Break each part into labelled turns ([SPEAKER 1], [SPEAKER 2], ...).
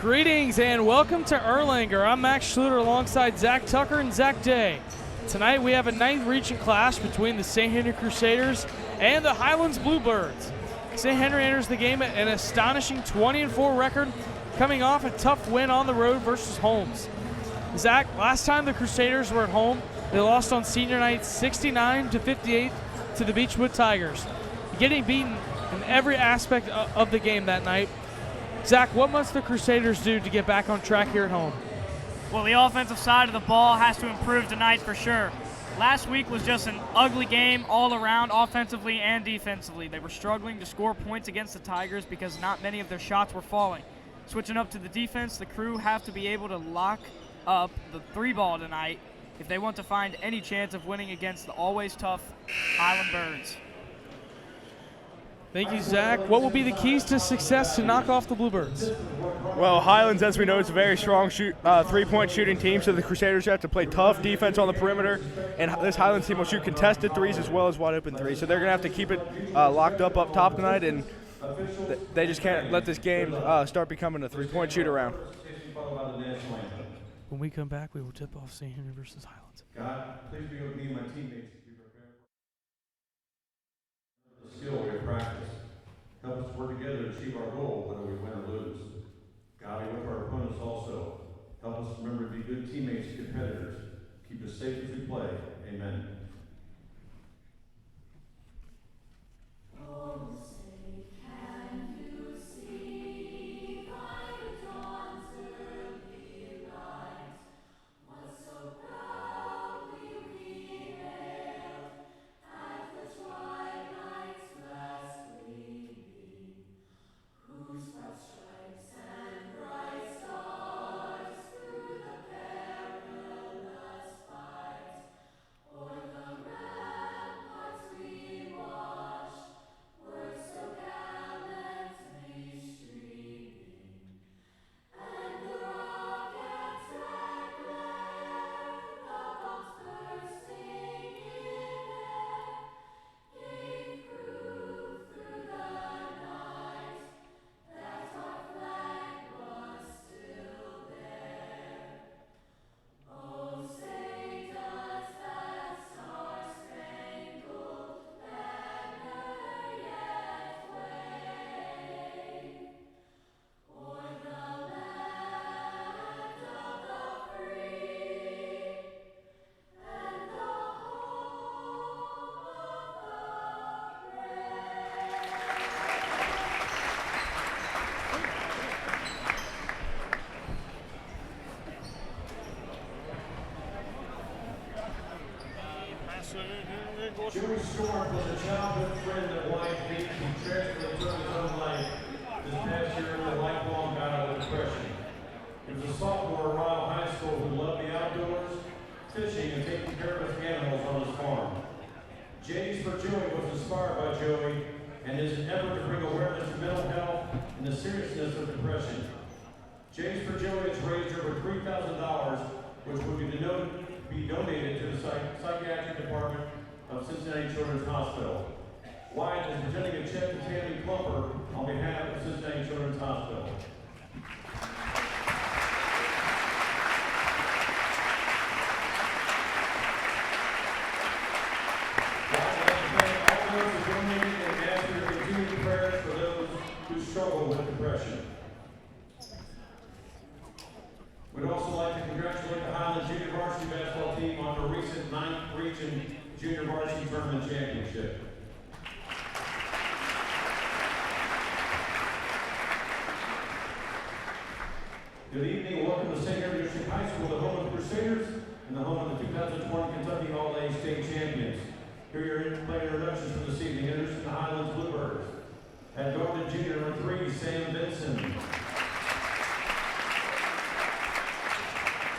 [SPEAKER 1] Greetings and welcome to Erlanger. I'm Max Schluter alongside Zach Tucker and Zach Day. Tonight we have a ninth region clash between the St. Henry Crusaders and the Highlands Bluebirds. St. Henry enters the game at an astonishing 20-4 record, coming off a tough win on the road versus Holmes. Zach, last time the Crusaders were at home, they lost on senior night 69-58 to the Beechwood Tigers, getting beaten in every aspect of the game that night. Zach, what must the Crusaders do to get back on track here at home?
[SPEAKER 2] Well, the offensive side of the ball has to improve tonight for sure. Last week was just an ugly game all around, offensively and defensively. They were struggling to score points against the Tigers because not many of their shots were falling. Switching up to the defense, the Crew have to be able to lock up the three ball tonight if they want to find any chance of winning against the always tough Highland Birds.
[SPEAKER 1] Thank you, Zach. What will be the keys to success to knock off the Bluebirds?
[SPEAKER 3] Well, Highlands, as we know, is a very strong three-point shooting team, so the Crusaders have to play tough defense on the perimeter, and this Highlands team will shoot contested threes as well as wide-open threes, so they're going to have to keep it locked up top tonight, and they just can't let this game start becoming a three-point shoot-around.
[SPEAKER 1] When we come back, we will tip off St. Henry versus Highlands.
[SPEAKER 4] God, please be with me and my teammates to be prepared for the skill we have practiced. Help us work together to achieve our goal, whether we win or lose. God, be with our opponents also. Help us remember to be good teammates and competitors. Keep us safe as we play. Amen. Joey Storm was a childhood friend that wife beat and tragically took his own life this past year in a lifelong battle with depression. He was a sophomore at Ryle High School who loved the outdoors, fishing, and taking care of his animals on his farm. J's for Joey was inspired by Joey and his effort to bring awareness to mental health and the seriousness of depression. J's for Joey has raised over $3,000, which will be donated to the psychiatric department of Cincinnati Children's Hospital. Wyatt is presenting a check to Tammy Klumper on behalf of Cincinnati Children's Hospital. Wyatt would like to thank all those who donated and ask for your continued prayers for those who struggle with depression. We'd also like to congratulate the Highlands Junior Varsity Basketball team on the recent 9th Region Junior Varsity Tournament Championship. Good evening and welcome to St. Henry High School, the home of the Crusaders and the home of the 2020 Kentucky All-A State Champions. Here are your player introductions for this evening. Introducing the Highlands Bluebirds. At guard junior number 3, Sam Benson.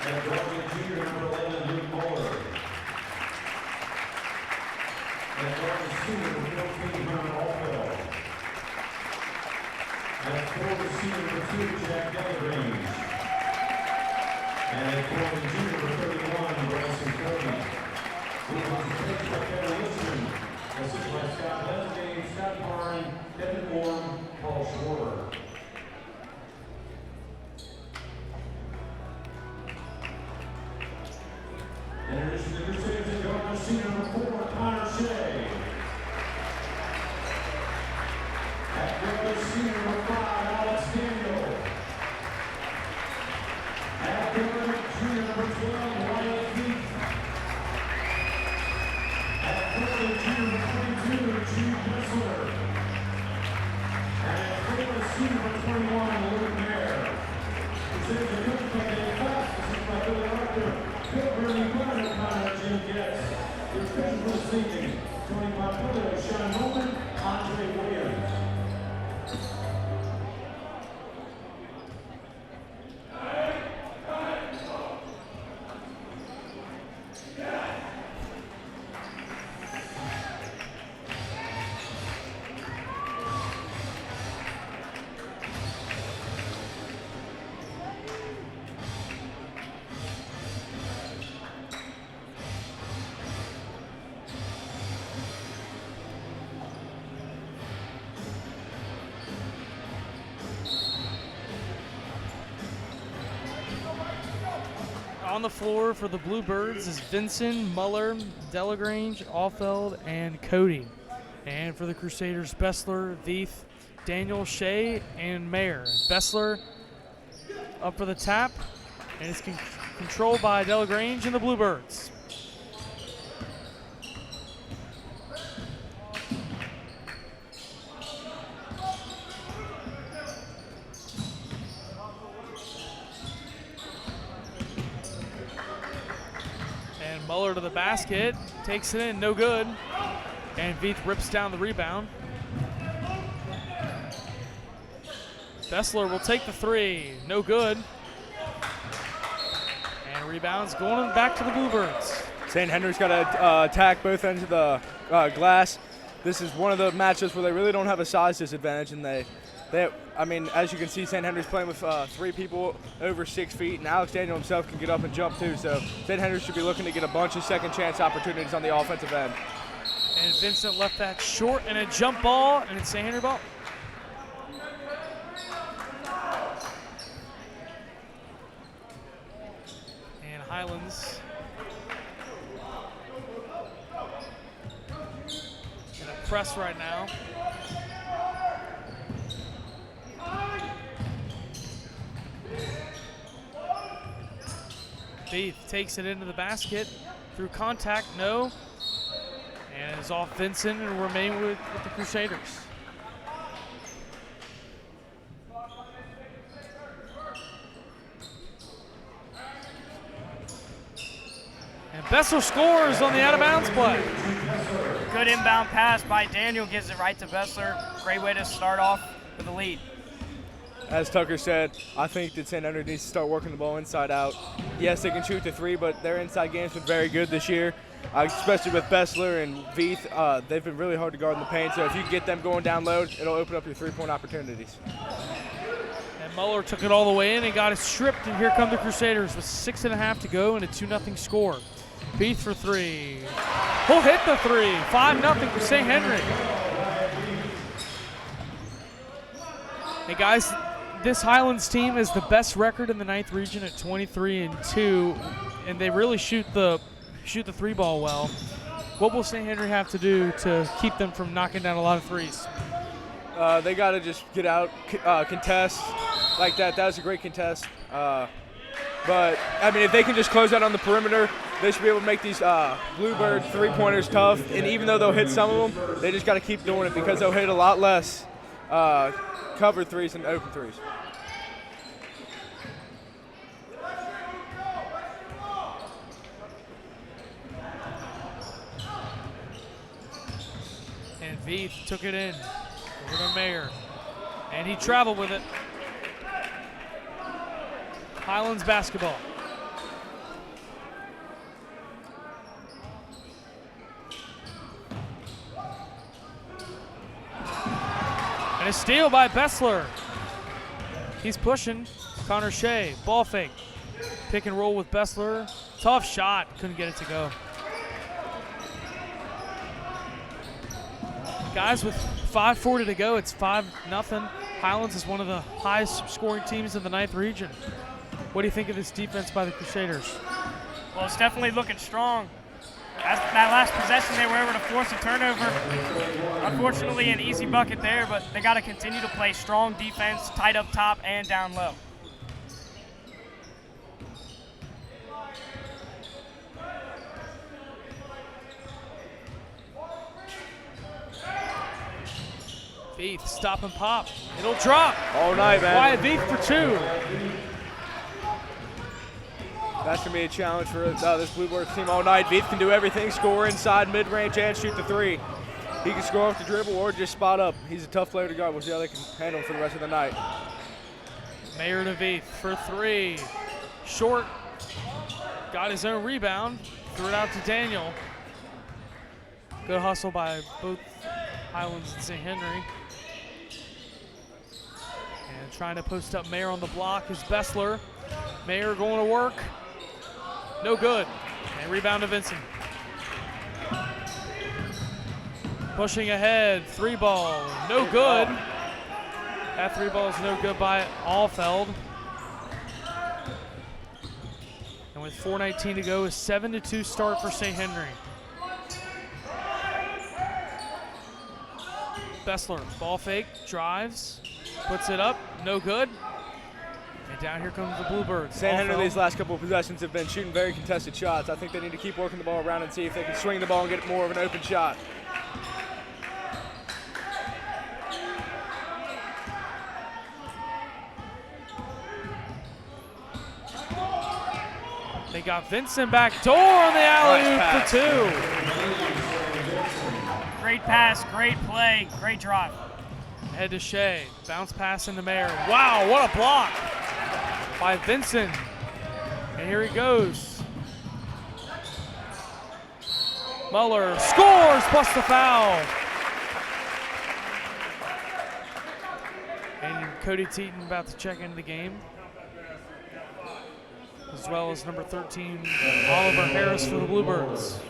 [SPEAKER 4] At guard junior number 11, Luke Moeller. At guard senior number 14, Hunter Allfeld. At forward senior number 2, Jack Delagrange. And at forward junior number 31, Bryson Cody. Who was replaced by Kevin Richmond, assisted by Scott Lesgame, Scott Barn, Kevin Warren, Paul Schwarber.
[SPEAKER 1] On the floor for the Bluebirds is Vincent, Muller, Delagrange, Allfeld, and Cody. And for the Crusaders, Bessler, Veith, Daniel, Shea, and Mayer. Bessler up for the tap, and it's controlled by Delagrange and the Bluebirds. Muller to the basket, takes it in, no good. And Veith rips down the rebound. Bessler will take the three, no good. And rebounds going back to the Bluebirds.
[SPEAKER 3] St. Henry's got to attack both ends of the glass. This is one of the matchups where they really don't have a size disadvantage, and I mean, as you can see, St. Henry's playing with 3 people over 6 feet, and Alex Daniel himself can get up and jump too. So St. Henry should be looking to get a bunch of second chance opportunities on the offensive end.
[SPEAKER 1] And Vincent left that short, and a jump ball, and it's St. Henry ball. And Highlands in a press right now. Veith takes it into the basket through contact, no. And is off Vincent and will remain with the Crusaders. And Bessler scores on the out-of-bounds play.
[SPEAKER 2] Good inbound pass by Daniel, gives it right to Bessler. Great way to start off with a lead.
[SPEAKER 3] As Tucker said, I think that St. Henry needs to start working the ball inside out. Yes, they can shoot the 3, but their inside game's been very good this year, especially with Bessler and Veith. They've been really hard to guard in the paint, so if you get them going down low, it'll open up your 3-point opportunities.
[SPEAKER 1] And Muller took it all the way in and got it stripped, and here come the Crusaders with 6.5 to go and a 2-0 score. Veith for 3. He'll hit the 3. 5-0 for St. Henry. Hey guys, this Highlands team is the best record in the 9th region at 23-2, and they really shoot the 3-ball well. What will St. Henry have to do to keep them from knocking down a lot of threes?
[SPEAKER 3] They got to just get out, contest like that. That was a great contest. But, I mean, if they can just close out on the perimeter, they should be able to make these Bluebird 3-pointers tough. And even though they'll hit some of them, they just got to keep doing it because they'll hit a lot less covered threes than open threes.
[SPEAKER 1] And Veith took it in over to Mayer, and he traveled with it. Highlands basketball. And a steal by Bessler. He's pushing. Connor Shea, ball fake. Pick and roll with Bessler. Tough shot, couldn't get it to go. Guys, with 5:40 to go, it's 5-0. Highlands is one of the highest scoring teams in the 9th region. What do you think of this defense by the Crusaders?
[SPEAKER 2] Well, it's definitely looking strong. That last possession, they were able to force a turnover. Unfortunately, an easy bucket there, but they got to continue to play strong defense, tight up top and down low.
[SPEAKER 1] Veith, stop and pop. It'll drop.
[SPEAKER 3] All night, man.
[SPEAKER 1] Wyatt Veith for 2.
[SPEAKER 3] That's going to be a challenge for this Bluebirds team all night. Veith can do everything, score inside, mid-range, and shoot the 3. He can score off the dribble or just spot up. He's a tough player to guard. We'll see how they can handle him for the rest of the night.
[SPEAKER 1] Mayer to Veith for 3. Short. Got his own rebound. Threw it out to Daniel. Good hustle by both Highlands and St. Henry. And trying to post up Mayer on the block is Bessler. Mayer going to work. No good. And rebound to Vincent. Pushing ahead, 3 ball, no good. That 3 ball is no good by Allfeld. And with 4:19 to go, a 7-2 start for St. Henry. Bessler, ball fake, drives, puts it up, no good. And down here comes the Bluebirds.
[SPEAKER 3] St. Henry these last couple of possessions have been shooting very contested shots. I think they need to keep working the ball around and see if they can swing the ball and get more of an open shot.
[SPEAKER 1] They got Vincent back door on the alley-oop for 2.
[SPEAKER 2] Great pass, great play, great drive.
[SPEAKER 1] Head to Shea, bounce pass into Mayer. Wow, what a block by Vincent. And here he goes. Muller scores plus the foul. And Cody Teton about to check into the game, as well as number 13, Oliver Harris for the Bluebirds.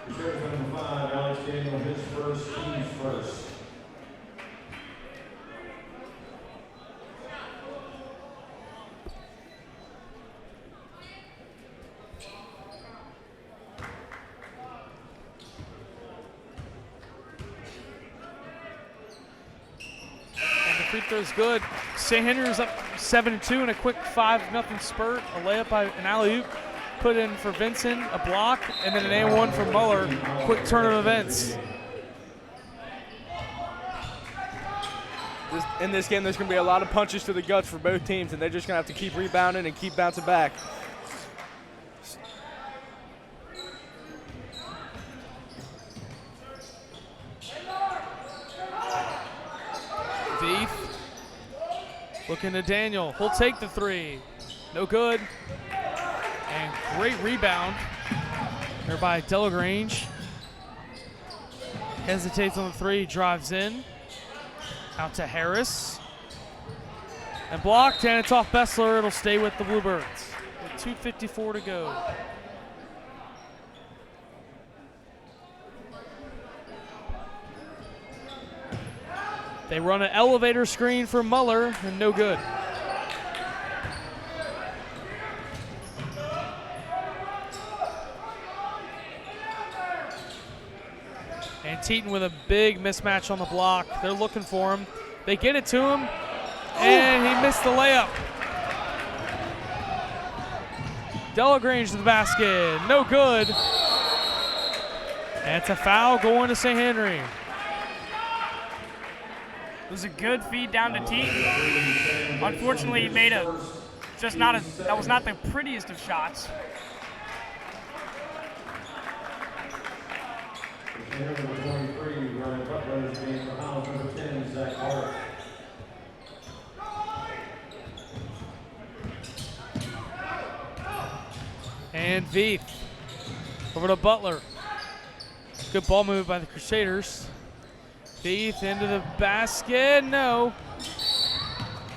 [SPEAKER 4] Number 5, Alex Daniel, his first, team's first.
[SPEAKER 1] And the free throw's good. St. Henry's up 7-2 in a quick 5-0 spurt. A layup by an alley-oop. Put in for Vincent, a block, and then an A1 for Muller. Quick turn of events.
[SPEAKER 3] In this game, there's going to be a lot of punches to the guts for both teams, and they're just going to have to keep rebounding and keep bouncing back.
[SPEAKER 1] Veith looking to Daniel. He'll take the 3. No good. And great rebound there by Delagrange. Hesitates on the 3, drives in. Out to Harris. And blocked, and it's off Bessler. It'll stay with the Bluebirds with 2:54 to go. They run an elevator screen for Muller, and no good. And Teton with a big mismatch on the block. They're looking for him. They get it to him, and he missed the layup. Delagrange to the basket, no good. And it's a foul going to St. Henry.
[SPEAKER 2] It was a good feed down to Teton. Unfortunately, he made that was not the prettiest of shots.
[SPEAKER 4] Number 23, Ryan Butler is being for Highlands. Number 10, Zach Hart.
[SPEAKER 1] And Veith over to Butler. Good ball move by the Crusaders. Veith into the basket, no.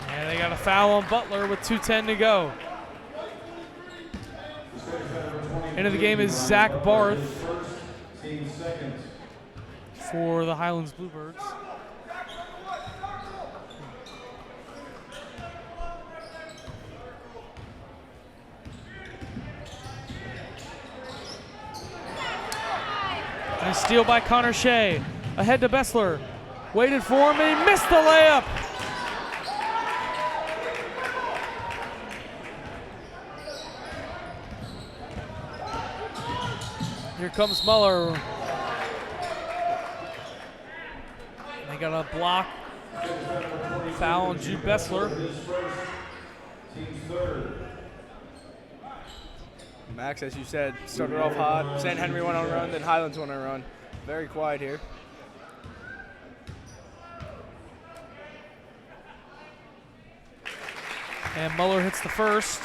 [SPEAKER 1] And they got a foul on Butler with 2:10 to go. Into the game is Zach Barth for the Highlands Bluebirds. a steal by Connor Shea. Ahead to Bessler. Waited for him and he missed the layup. Here comes Muller. They got a block. Foul on Jude Bessler.
[SPEAKER 3] Max, as you said, started off hot. St. Henry went on a run, then Highlands went on a run. Very quiet here.
[SPEAKER 1] And Muller hits the first.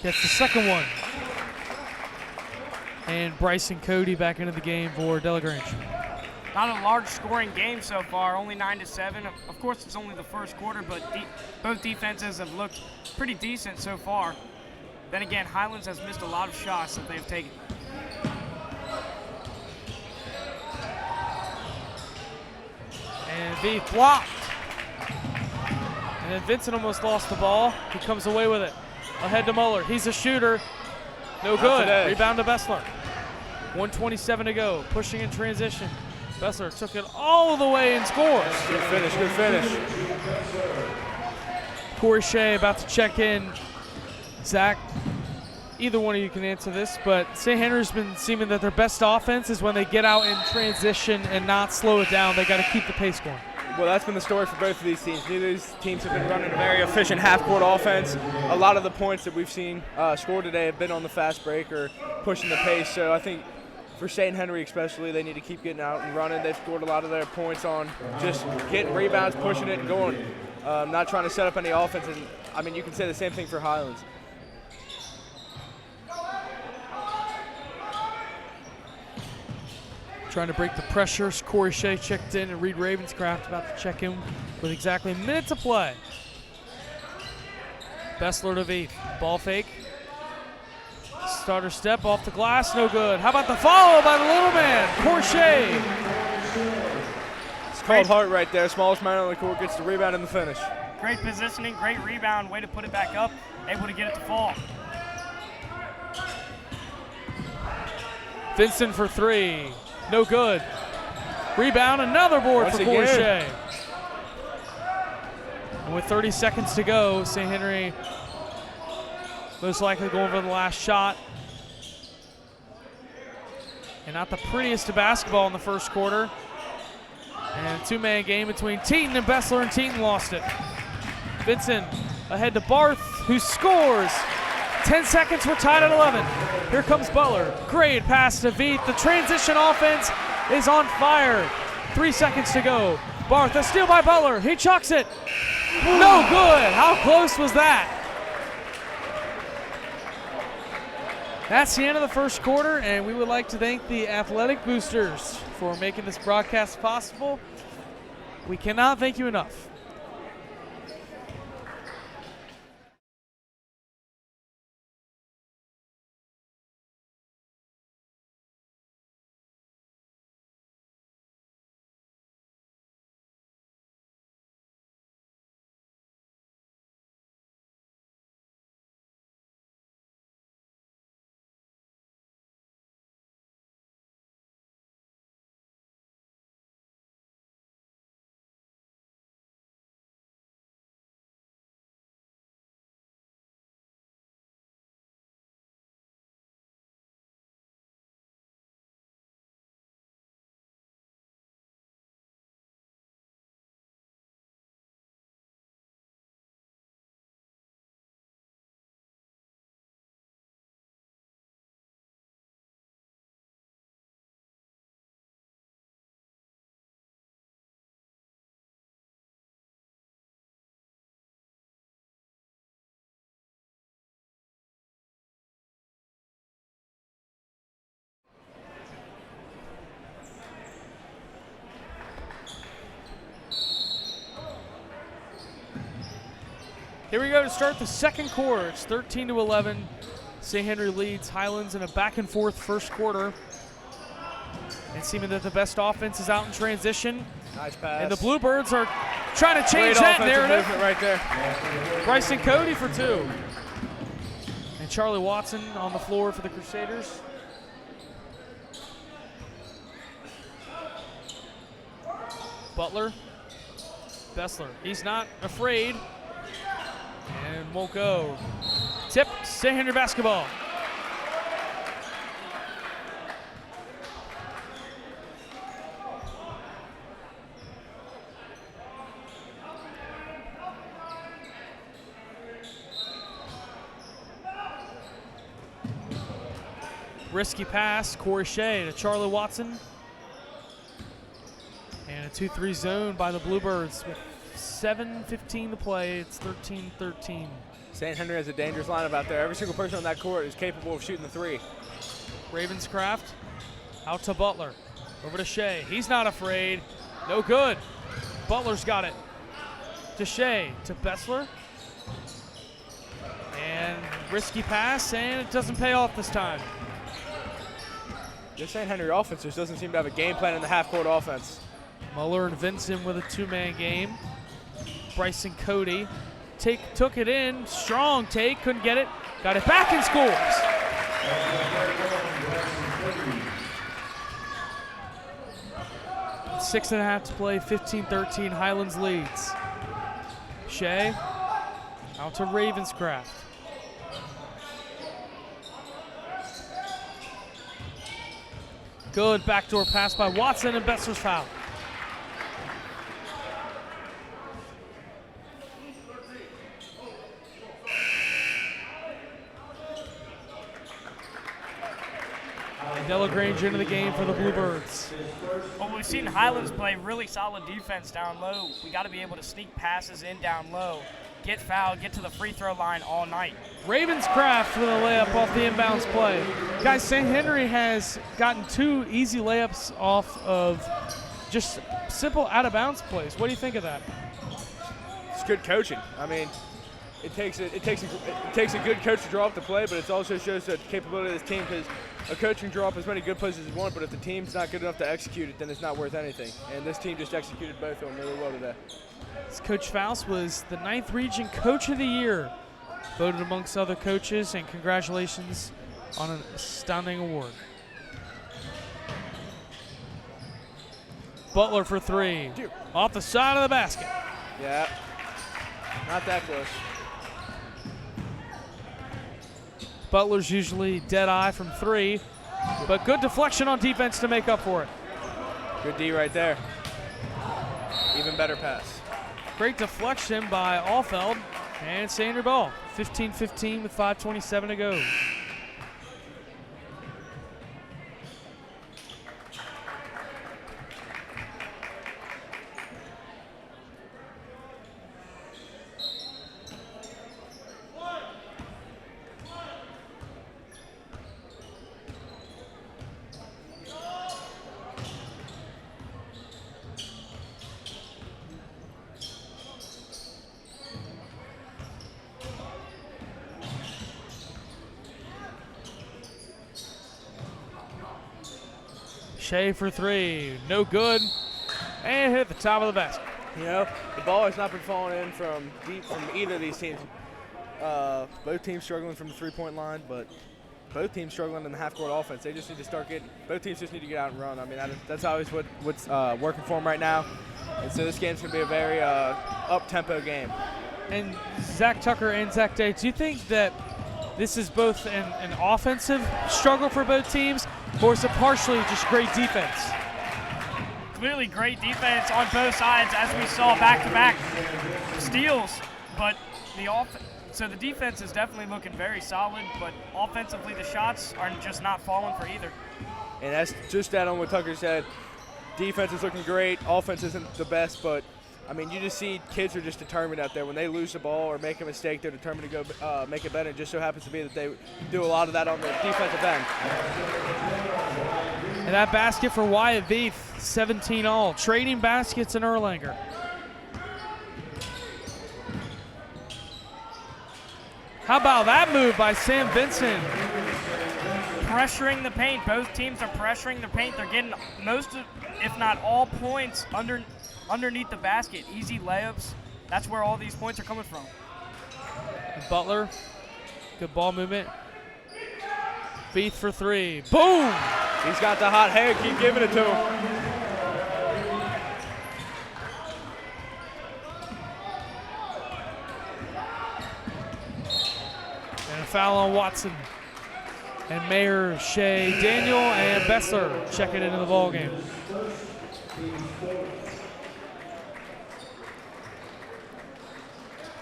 [SPEAKER 1] Gets the second one. And Bryson Cody back into the game for Delagrange.
[SPEAKER 2] Not a large scoring game so far, only 9-7. Of course, it's only the first quarter, but both defenses have looked pretty decent so far. Then again, Highlands has missed a lot of shots that they've taken.
[SPEAKER 1] And Veith blocked. And then Vincent almost lost the ball. He comes away with it. Ahead to Muller. He's a shooter. No good. Rebound to Bessler. 1:27 to go. Pushing in transition. Bessler took it all the way and scores.
[SPEAKER 3] Good finish, good finish.
[SPEAKER 1] Corey Shea about to check in. Zach, either one of you can answer this, but St. Henry's been seeming that their best offense is when they get out in transition and not slow it down. They got to keep the pace going.
[SPEAKER 3] Well, that's been the story for both of these teams. Neither of these teams have been running a very efficient half-court offense. A lot of the points that we've seen scored today have been on the fast break or pushing the pace. So I think for St. Henry especially, they need to keep getting out and running. They've scored a lot of their points on just getting rebounds, pushing it, and going. Not trying to set up any offense. And I mean, you can say the same thing for Highlands.
[SPEAKER 1] Trying to break the pressures. Corey Shea checked in, and Reed Ravenscraft about to check in with exactly a minute to play. Bessler to Veith. Ball fake. Starter step off the glass, no good. How about the follow by the little man, Corey Shea?
[SPEAKER 3] It's called Hart right there. Smallest man on the court gets the rebound and the finish.
[SPEAKER 2] Great positioning, great rebound, way to put it back up, able to get it to fall.
[SPEAKER 1] Vincent for three. No good. Rebound, another board for Corey Shea. And with 30 seconds to go, St. Henry most likely going for the last shot. And not the prettiest of basketball in the first quarter. And a two-man game between Teton and Bessler, and Teton lost it. Vincent ahead to Barth, who scores. 10 seconds, we're tied at 11. Here comes Butler. Great pass to Veith. The transition offense is on fire. 3 seconds to go. Barth, a steal by Butler. He chucks it. No good. How close was that? That's the end of the first quarter, and we would like to thank the Athletic Boosters for making this broadcast possible. We cannot thank you enough. Here we go to start the second quarter. It's 13-11. St. Henry leads Highlands in a back-and-forth first quarter. And seeming that the best offense is out in transition.
[SPEAKER 3] Nice pass.
[SPEAKER 1] And the Bluebirds are trying to change
[SPEAKER 3] Great
[SPEAKER 1] that
[SPEAKER 3] offensive
[SPEAKER 1] narrative.
[SPEAKER 3] movement right there.
[SPEAKER 1] Bryson Cody for 2. And Charlie Watson on the floor for the Crusaders. Butler, Bessler, he's not afraid and won't go. Tip, St. Henry basketball. Risky pass, Corey Shea to Charlie Watson. And a 2-3 zone by the Bluebirds with 7:15 to play. It's 13-13.
[SPEAKER 3] St. Henry has a dangerous lineup out there. Every single person on that court is capable of shooting the 3.
[SPEAKER 1] Ravenscraft out to Butler. Over to Shea. He's not afraid. No good. Butler's got it. To Shea. To Bessler. And risky pass, and it doesn't pay off this time.
[SPEAKER 3] This St. Henry offense just doesn't seem to have a game plan in the half-court offense.
[SPEAKER 1] Muller and Vincent with a 2-man game. Bryson Cody took it in. Strong take, couldn't get it. Got it back and scores. 6.5 to play, 15-13. Highlands leads. Shea out to Ravenscraft. Good backdoor pass by Watson, and Bessler's foul. Delagrange into the game for the Bluebirds.
[SPEAKER 2] Well, we've seen Highlands play really solid defense down low. We got to be able to sneak passes in down low, get fouled, get to the free throw line all night.
[SPEAKER 1] Ravenscraft with a layup off the inbounds play. Guys, St. Henry has gotten 2 easy layups off of just simple out-of-bounds plays. What do you think of that?
[SPEAKER 3] It's good coaching. I mean, it takes a good coach to draw up the play, but it also shows the capability of this team, because a coach can draw up as many good plays as he wants, but if the team's not good enough to execute it, then it's not worth anything. And this team just executed both of them really well today.
[SPEAKER 1] Coach Faust was the 9th Region Coach of the Year, voted amongst other coaches, and congratulations on an astounding award. Butler for 3, off the side of the basket.
[SPEAKER 3] Yeah, not that close.
[SPEAKER 1] Butler's usually dead eye from 3, but good deflection on defense to make up for it.
[SPEAKER 3] Good D right there. Even better pass.
[SPEAKER 1] Great deflection by Allfeld, and Sander ball. 15-15 with 5:27 to go. Shea for 3, no good, and hit at the top of the basket.
[SPEAKER 3] You know, the ball has not been falling in from deep from either of these teams. Both teams struggling from the three-point line, but both teams struggling in the half-court offense. They just need to start getting. Both teams just need to get out and run. I mean, that's always what's working for them right now. And so this game's going to be a very up-tempo game.
[SPEAKER 1] And Zach Tucker and Zach Day, do you think that this is both an offensive struggle for both teams, or is it partially just great defense?
[SPEAKER 2] Clearly great defense on both sides, as we saw back-to-back steals. But so the defense is definitely looking very solid, but offensively the shots are just not falling for either.
[SPEAKER 3] And that's just that on what Tucker said. Defense is looking great. Offense isn't the best, but I mean, you just see kids are just determined out there. When they lose the ball or make a mistake, they're determined to go make it better. It just so happens to be that they do a lot of that on the defensive end.
[SPEAKER 1] And that basket for Wyatt Veith, 17 all. Trading baskets in Erlanger. How about that move by Sam Vincent?
[SPEAKER 2] Pressuring the paint. Both teams are pressuring the paint. They're getting most of, if not all, points underneath the basket, easy layups. That's where all these points are coming from.
[SPEAKER 1] Butler, good ball movement. Veith for three. Boom!
[SPEAKER 3] He's got the hot hair. Keep giving it to him.
[SPEAKER 1] And a foul on Watson. And Mayer, Shea, Daniel, and Bessler checking into the ball game.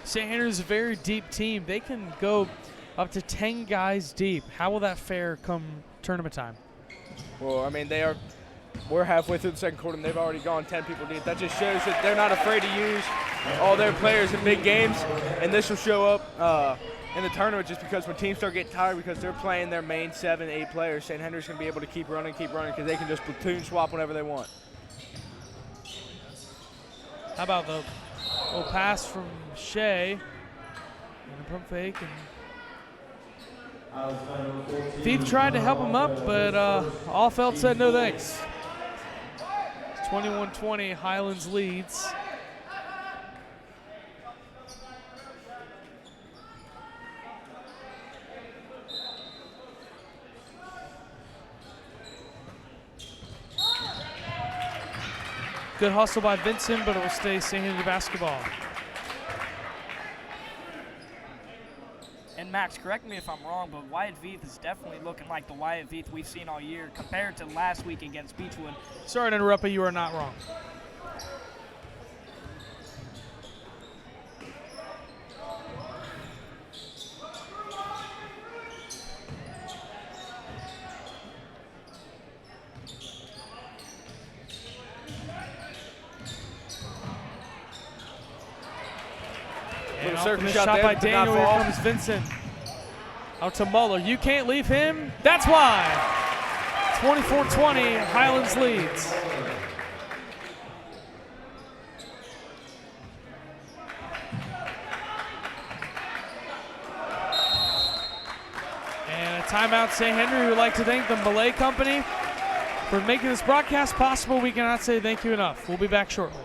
[SPEAKER 1] St. Henry's a very deep team. They can go up to 10 guys deep. How will that fare come tournament time?
[SPEAKER 3] Well, I mean, we're halfway through the second quarter, and they've already gone 10 people deep. That just shows that they're not afraid to use all their players in big games, and this will show up in the tournament just because when teams start getting tired because they're playing their main 7, 8 players, St. Henry's going to be able to keep running because they can just platoon swap whenever they want.
[SPEAKER 1] How about the little pass from Shea? And a pump fake. And Veith tried to help him up, but Allfeld said no thanks. 21-20, Highlands leads. Good hustle by Vincent, but it will stay St. Henry basketball.
[SPEAKER 2] And Max, correct me if I'm wrong, but Wyatt Veith is definitely looking like the Wyatt Veith we've seen all year compared to last week against Beechwood.
[SPEAKER 1] Sorry to interrupt, but you are not wrong. And off the shot by Daniel, here comes Vincent. Out to Muller. You can't leave him. That's why. 24-20, Highlands leads. And a timeout, St. Henry. We'd like to thank the Malay Company for making this broadcast possible. We cannot say thank you enough. We'll be back shortly.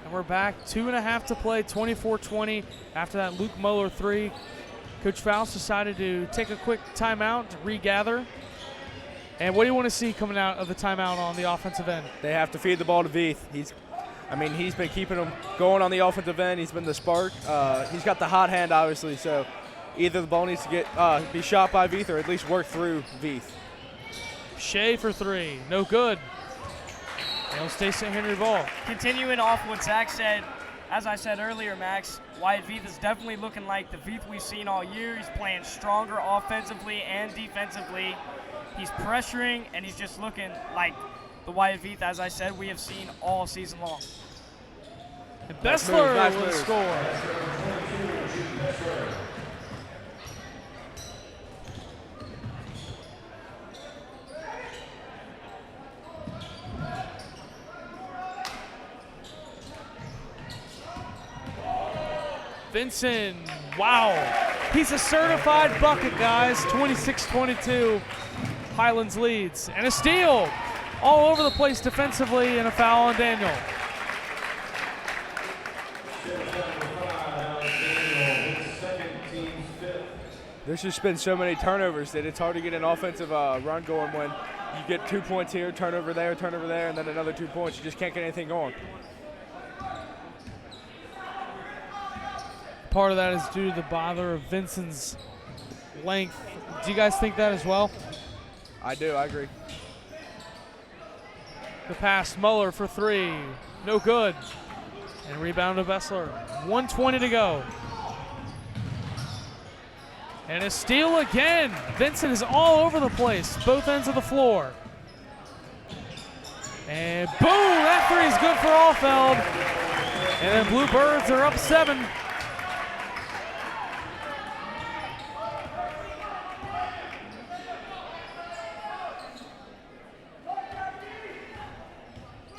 [SPEAKER 1] And we're back, 2.5 to play, 24-20. After that Luke Muller 3, Coach Faust decided to take a quick timeout to regather. And what do you want to see coming out of the timeout on the offensive end?
[SPEAKER 3] They have to feed the ball to Veith. He's been keeping them going on the offensive end. He's been the spark. He's got the hot hand, obviously, so either the ball needs to be shot by Veith or at least work through Veith.
[SPEAKER 1] Shea for 3, no good. It'll stay St. Henry ball.
[SPEAKER 2] Continuing off what Zach said, as I said earlier, Max, Wyatt Veith is definitely looking like the Veith we've seen all year. He's playing stronger offensively and defensively. He's pressuring, and he's just looking like the Wyatt Veith, as I said, we have seen all season long.
[SPEAKER 1] And Bessler will score. Vincent, wow. He's a certified bucket, guys. 26-22, Highlands leads. And a steal all over the place defensively, and a foul on Daniel.
[SPEAKER 3] There's just been so many turnovers that it's hard to get an offensive run going when you get 2 points here, turnover there, and then another 2 points. You just can't get anything going.
[SPEAKER 1] Part of that is due to the bother of Vincent's length. Do you guys think that as well?
[SPEAKER 3] I do, I agree.
[SPEAKER 1] The pass, Muller for 3, no good. And rebound to Bessler, 1:20 to go. And a steal again. Vincent is all over the place, both ends of the floor. And boom, that 3 is good for Alfeld. And then Bluebirds are up 7.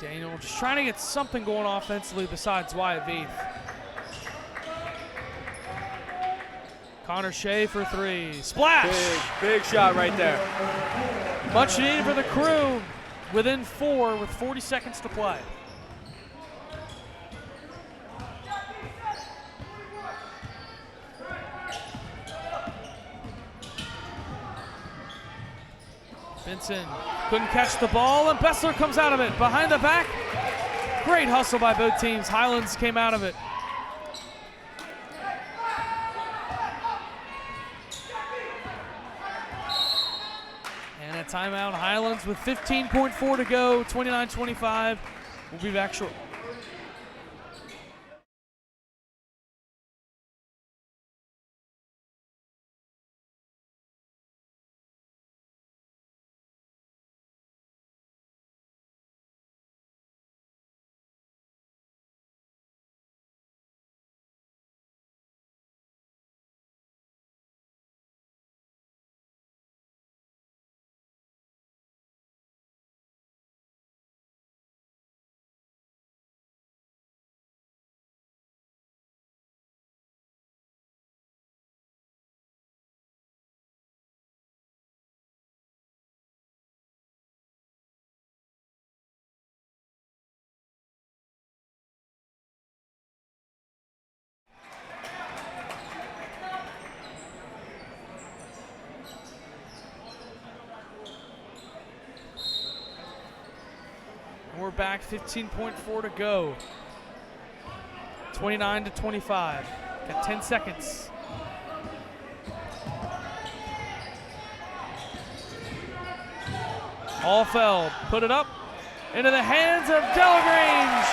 [SPEAKER 1] Daniel just trying to get something going offensively besides Wyatt Veith. Connor Shea for 3. Splash!
[SPEAKER 3] Big shot right there.
[SPEAKER 1] Much needed for the Crew. Within 4 with 40 seconds to play. Vincent couldn't catch the ball, and Bessler comes out of it. Behind the back, great hustle by both teams. Highlands came out of it. And a timeout, Highlands with 15.4 to go, 29-25. We'll be back shortly. We're back, 15.4 to go. 29-25. Got 10 seconds. Alfeld put it up into the hands of Delagrange.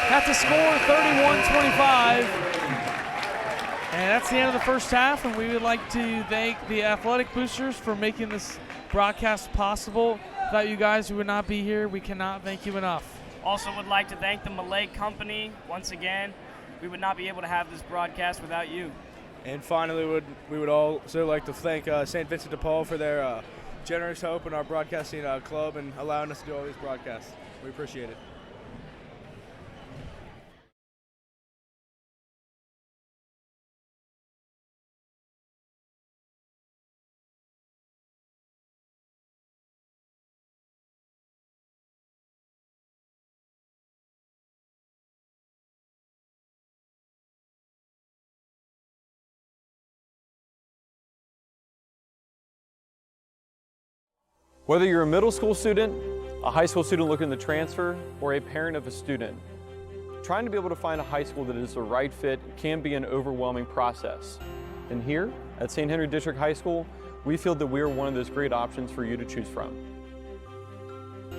[SPEAKER 1] Have to score 31-25. And that's the end of the first half, and we would like to thank the athletic boosters for making this broadcast possible. Without you guys, we would not be here. We cannot thank you enough.
[SPEAKER 2] Also would like to thank the Malay Company once again. We would not be able to have this broadcast without you.
[SPEAKER 3] And finally, we would also like to thank St. Vincent de Paul for their generous help in our broadcasting club and allowing us to do all these broadcasts. We appreciate it.
[SPEAKER 5] Whether you're a middle school student, a high school student looking to transfer, or a parent of a student, trying to be able to find a high school that is the right fit can be an overwhelming process. And here at St. Henry District High School, we feel that we are one of those great options for you to choose from.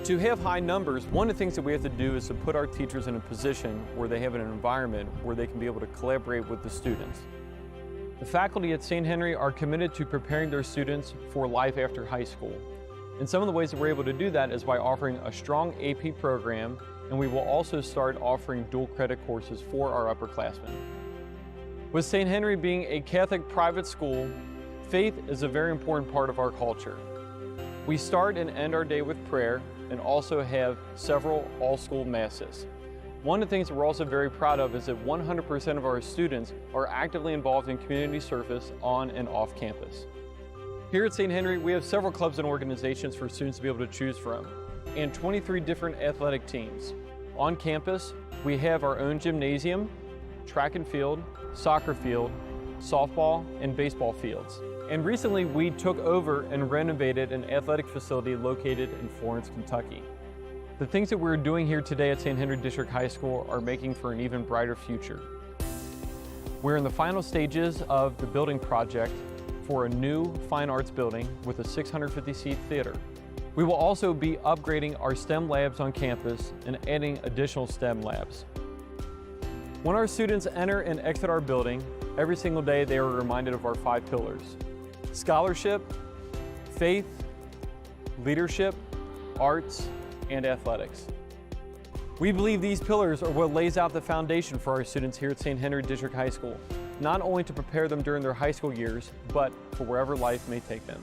[SPEAKER 5] To have high numbers, one of the things that we have to do is to put our teachers in a position where they have an environment where they can be able to collaborate with the students. The faculty at St. Henry are committed to preparing their students for life after high school. And some of the ways that we're able to do that is by offering a strong AP program, and we will also start offering dual credit courses for our upperclassmen. With St. Henry being a Catholic private school, faith is a very important part of our culture. We start and end our day with prayer and also have several all-school masses. One of the things that we're also very proud of is that 100% of our students are actively involved in community service on and off campus. Here at St. Henry, we have several clubs and organizations for students to be able to choose from, and 23 different athletic teams. On campus, we have our own gymnasium, track and field, soccer field, softball, and baseball fields. And recently we took over and renovated an athletic facility located in Florence, Kentucky. The things that we're doing here today at St. Henry District High School are making for an even brighter future. We're in the final stages of the building project for a new fine arts building with a 650-seat theater. We will also be upgrading our STEM labs on campus and adding additional STEM labs. When our students enter and exit our building, every single day they are reminded of our 5 pillars: scholarship, faith, leadership, arts, and athletics. We believe these pillars are what lays out the foundation for our students here at St. Henry District High School, not only to prepare them during their high school years, but for wherever life may take them.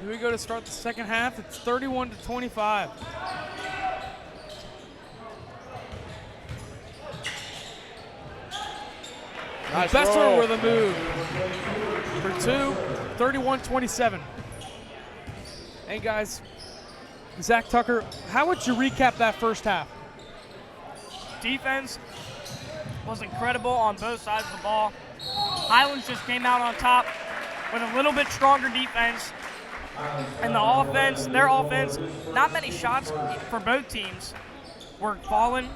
[SPEAKER 1] Here we go to start the second half. It's 31-25.
[SPEAKER 3] Nice
[SPEAKER 1] Besser
[SPEAKER 3] roll.
[SPEAKER 1] with a move for 2, 31-27. Hey guys, Zach Tucker, how would you recap that first half?
[SPEAKER 2] Defense was incredible on both sides of the ball. Highlands just came out on top with a little bit stronger defense. And the offense, their offense, not many shots for both teams were falling,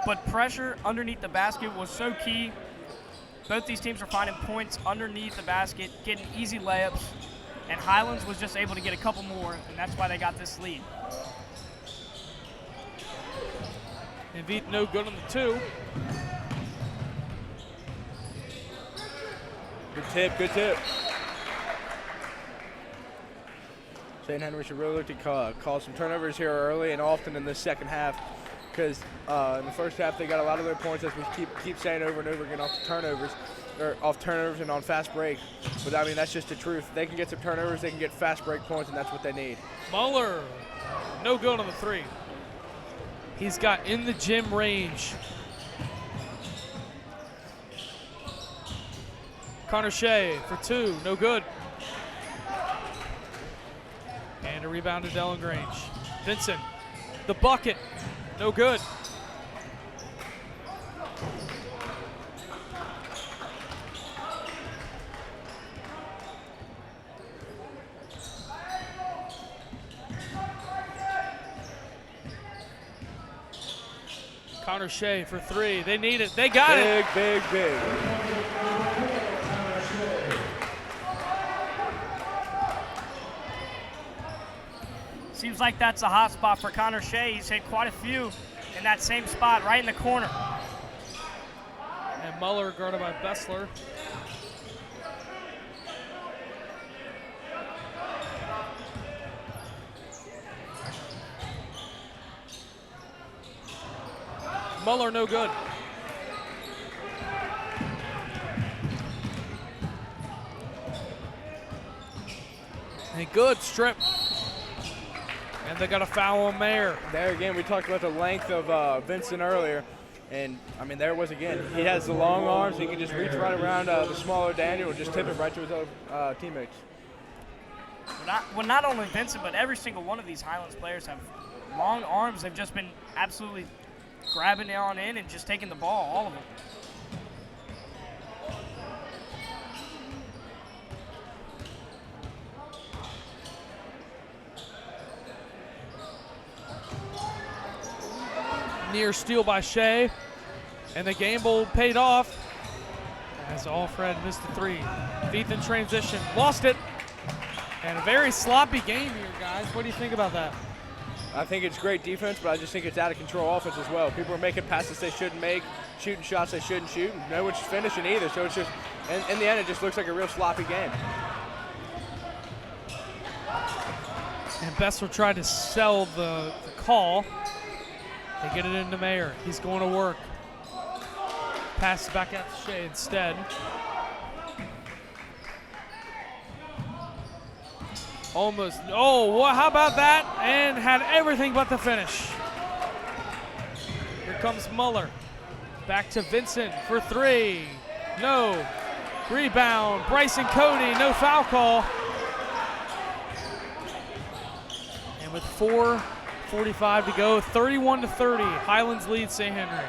[SPEAKER 2] but pressure underneath the basket was so key. Both these teams are finding points underneath the basket, getting easy layups, and Highlands was just able to get a couple more, and that's why they got this lead.
[SPEAKER 1] And Veith no good on the 2.
[SPEAKER 3] Good tip, good tip. St. Henry should really look to call some turnovers here early and often in the second half, because in the first half they got a lot of their points, as we keep saying over and over again, off turnovers and on fast break. But I mean, that's just the truth. They can get some turnovers, they can get fast break points, and that's what they need.
[SPEAKER 1] Muller, no good on the 3. He's got in the gym range. Connor Shea for 2, no good. And a rebound to Dellen Grange. Vincent, the bucket, no good. Connor Shea for 3. They need it. They got it.
[SPEAKER 3] Big.
[SPEAKER 2] Seems like that's a hot spot for Connor Shea. He's hit quite a few in that same spot, right in the corner.
[SPEAKER 1] And Muller guarded by Bessler. Muller no good. A good strip. And they got a foul on Mayer.
[SPEAKER 3] There again, we talked about the length of Vincent earlier, and I mean, there it was again. He has the long arms. He can just reach right around the smaller Daniel and just tip it right to his other teammates.
[SPEAKER 2] Not only Vincent, but every single one of these Highlands players have long arms. They've just been absolutely grabbing it on in and just taking the ball, all of them.
[SPEAKER 1] Near steal by Shea, and the gamble paid off as Alfred missed the 3. Veith in transition, lost it, and a very sloppy game here, guys. What do you think about that?
[SPEAKER 3] I think it's great defense, but I just think it's out of control offense as well. People are making passes they shouldn't make, shooting shots they shouldn't shoot, and no one's finishing either. So it's just, in the end, it just looks like a real sloppy game.
[SPEAKER 1] And Bessel tried to sell the call. They get it into Mayer. He's going to work. Pass back out to Shea instead. Almost. Oh, how about that? And had everything but the finish. Here comes Muller. Back to Vincent for 3. No. Rebound. Bryson Cody. No foul call. And with 4:45 to go, 31-30. Highlands lead St. Henry.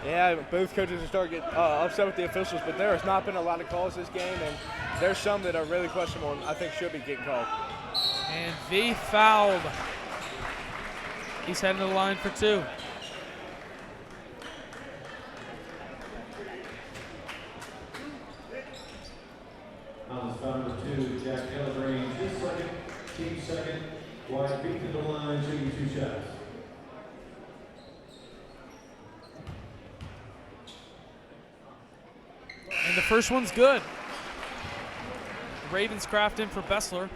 [SPEAKER 3] Yeah, both coaches are starting to get upset with the officials, but there has not been a lot of calls this game, and there's some that are really questionable and I think should be getting called.
[SPEAKER 1] And Veith fouled. He's heading to the line for 2.
[SPEAKER 4] On the foul number 2, Jack Ellerange, his second, team second. White Veith to the line, shooting 2 shots.
[SPEAKER 1] And the first one's good. Ravenscraft in for Bessler.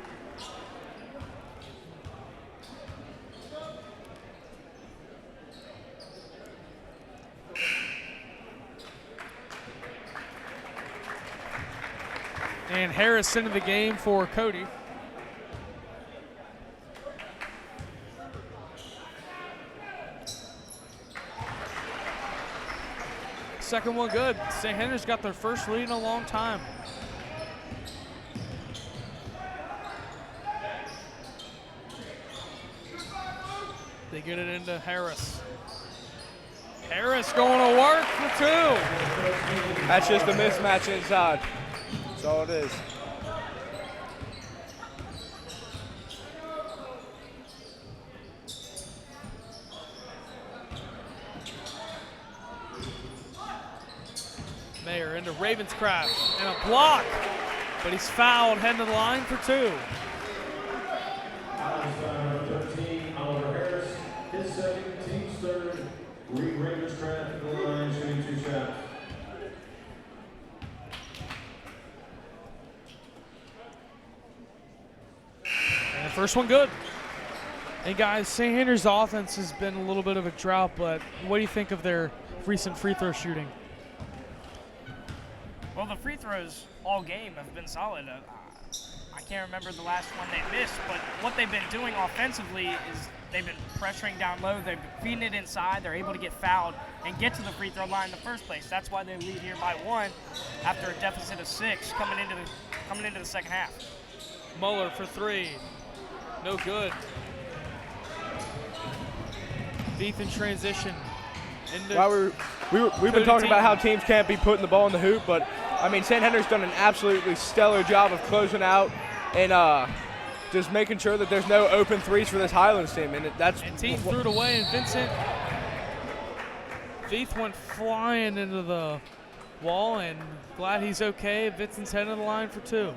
[SPEAKER 1] And And Harris into the game for Cody. Second one good. St. Henry's got their first lead in a long time. They get it into Harris. Harris going to work for two.
[SPEAKER 3] That's just a mismatch inside. That's all it is.
[SPEAKER 1] Mayer into Ravenscraft and a block, but he's fouled heading to the line for two.
[SPEAKER 4] Number 13, Oliver Harris, his second, team's third. Ravenscraft at the line, shooting 2 shots.
[SPEAKER 1] And the first one good. Hey guys, St. Henry's offense has been a little bit of a drought, but what do you think of their recent free throw shooting?
[SPEAKER 2] Well, the free throws all game have been solid. I can't remember the last one they missed, but what they've been doing offensively is they've been pressuring down low. They're feeding it inside. They're able to get fouled and get to the free throw line in the first place. That's why they lead here by 1 after a deficit of 6 coming into the second half.
[SPEAKER 1] Muller for 3. No good. Deep in transition.
[SPEAKER 3] Well, we've been talking about how teams can't be putting the ball in the hoop, but I mean, St. Henry's done an absolutely stellar job of closing out and just making sure that there's no open threes for this Highlands team. And
[SPEAKER 1] Teaton threw it away, and Vincent Veith went flying into the wall, and glad he's okay. Vincent's heading to the line for 2.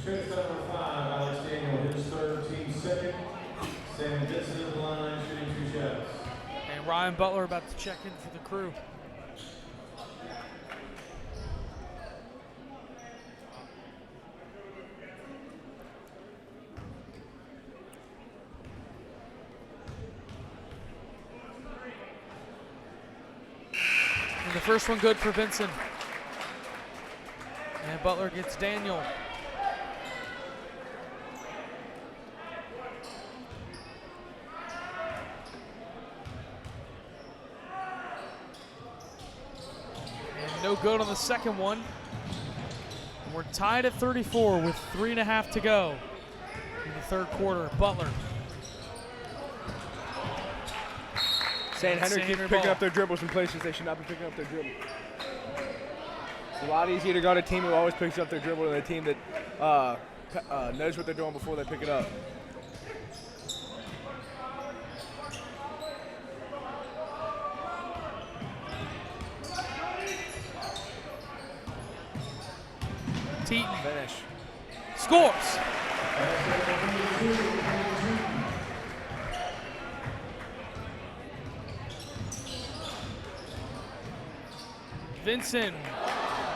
[SPEAKER 4] Shooting number 5, Alex Daniel, his third, team second. Sam Vincent at the line, shooting 2 shots.
[SPEAKER 1] And Ryan Butler about to check in for the crew. And the first one good for Vincent. And Butler gets Daniel. And no good on the second one. And we're tied at 34 with 3.5 to go in the third quarter. Butler.
[SPEAKER 3] St. Henry keeps picking up their dribbles in places they should not be picking up their dribble. It's a lot easier to guard a team who always picks up their dribble than a team that knows what they're doing before they pick it up.
[SPEAKER 1] Teaton
[SPEAKER 3] Finish.
[SPEAKER 1] scores. Vincent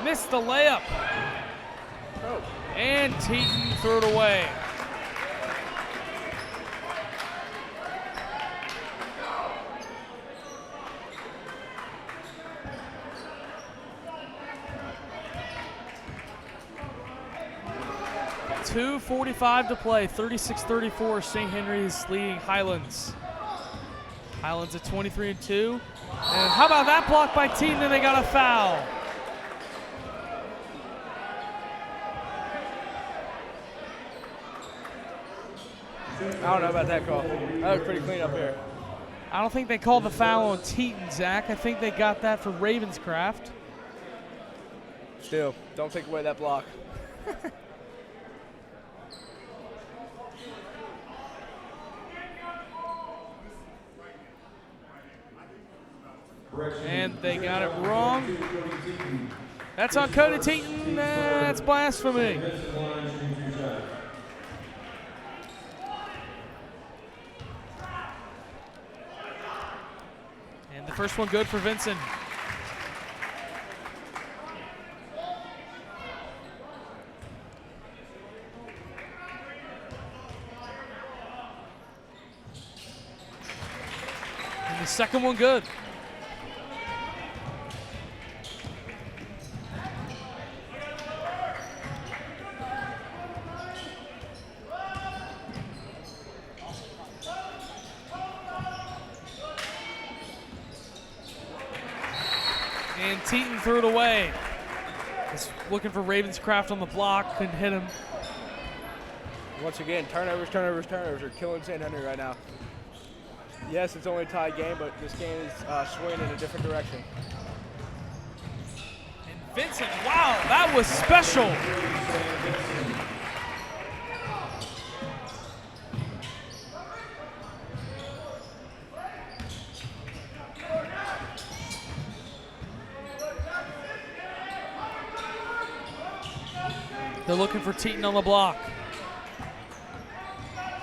[SPEAKER 1] missed the layup.
[SPEAKER 3] Oh.
[SPEAKER 1] And Teaton threw it away. .245 to play, 36-34, St. Henry's leading Highlands. Highlands at 23-2. And how about that block by Teaton, and they got a foul.
[SPEAKER 3] I don't know about that call. That was pretty clean up here.
[SPEAKER 1] I don't think they called the foul on Teaton, Zach. I think they got that for Ravenscraft.
[SPEAKER 3] Still, don't take away that block.
[SPEAKER 1] And they got it wrong. That's on Cody Teaton. That's blasphemy. And the first one good for Vincent. And the second one good. And Teton threw it away. Was looking for Ravenscraft on the block, couldn't hit him.
[SPEAKER 3] Once again, turnovers are killing St. Henry right now. Yes, it's only a tie game, but this game is swinging in a different direction.
[SPEAKER 1] And Vincent, wow, that was special. They're looking for Teton on the block.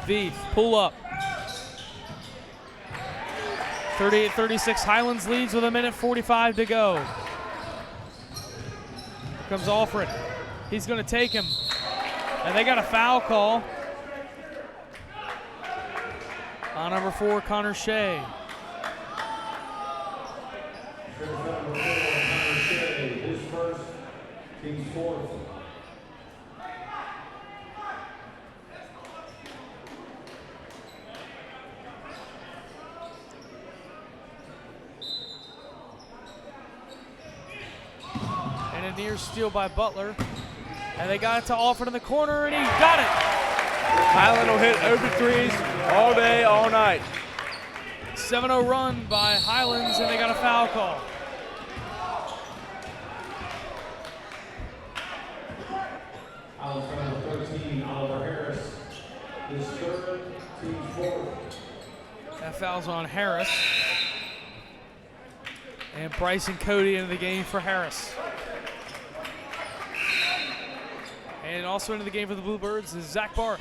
[SPEAKER 1] Vief, pull up. 38-36, Highlands leads with 1:45 to go. Here comes Alfred. He's going to take him. And they got a foul call on number 4, Connor Shea.
[SPEAKER 4] His first, team's fourth.
[SPEAKER 1] And a near steal by Butler. And they got it to Alfred in the corner, and he got it.
[SPEAKER 3] Highland will hit open threes all day, all night.
[SPEAKER 1] 7-0 run by Highlands, and they got a foul call.
[SPEAKER 4] Highlands number 13, Oliver Harris. His third, team's fourth.
[SPEAKER 1] That foul's on Harris. And Bryson Cody into the game for Harris. And also into the game for the Bluebirds is Zach Barth.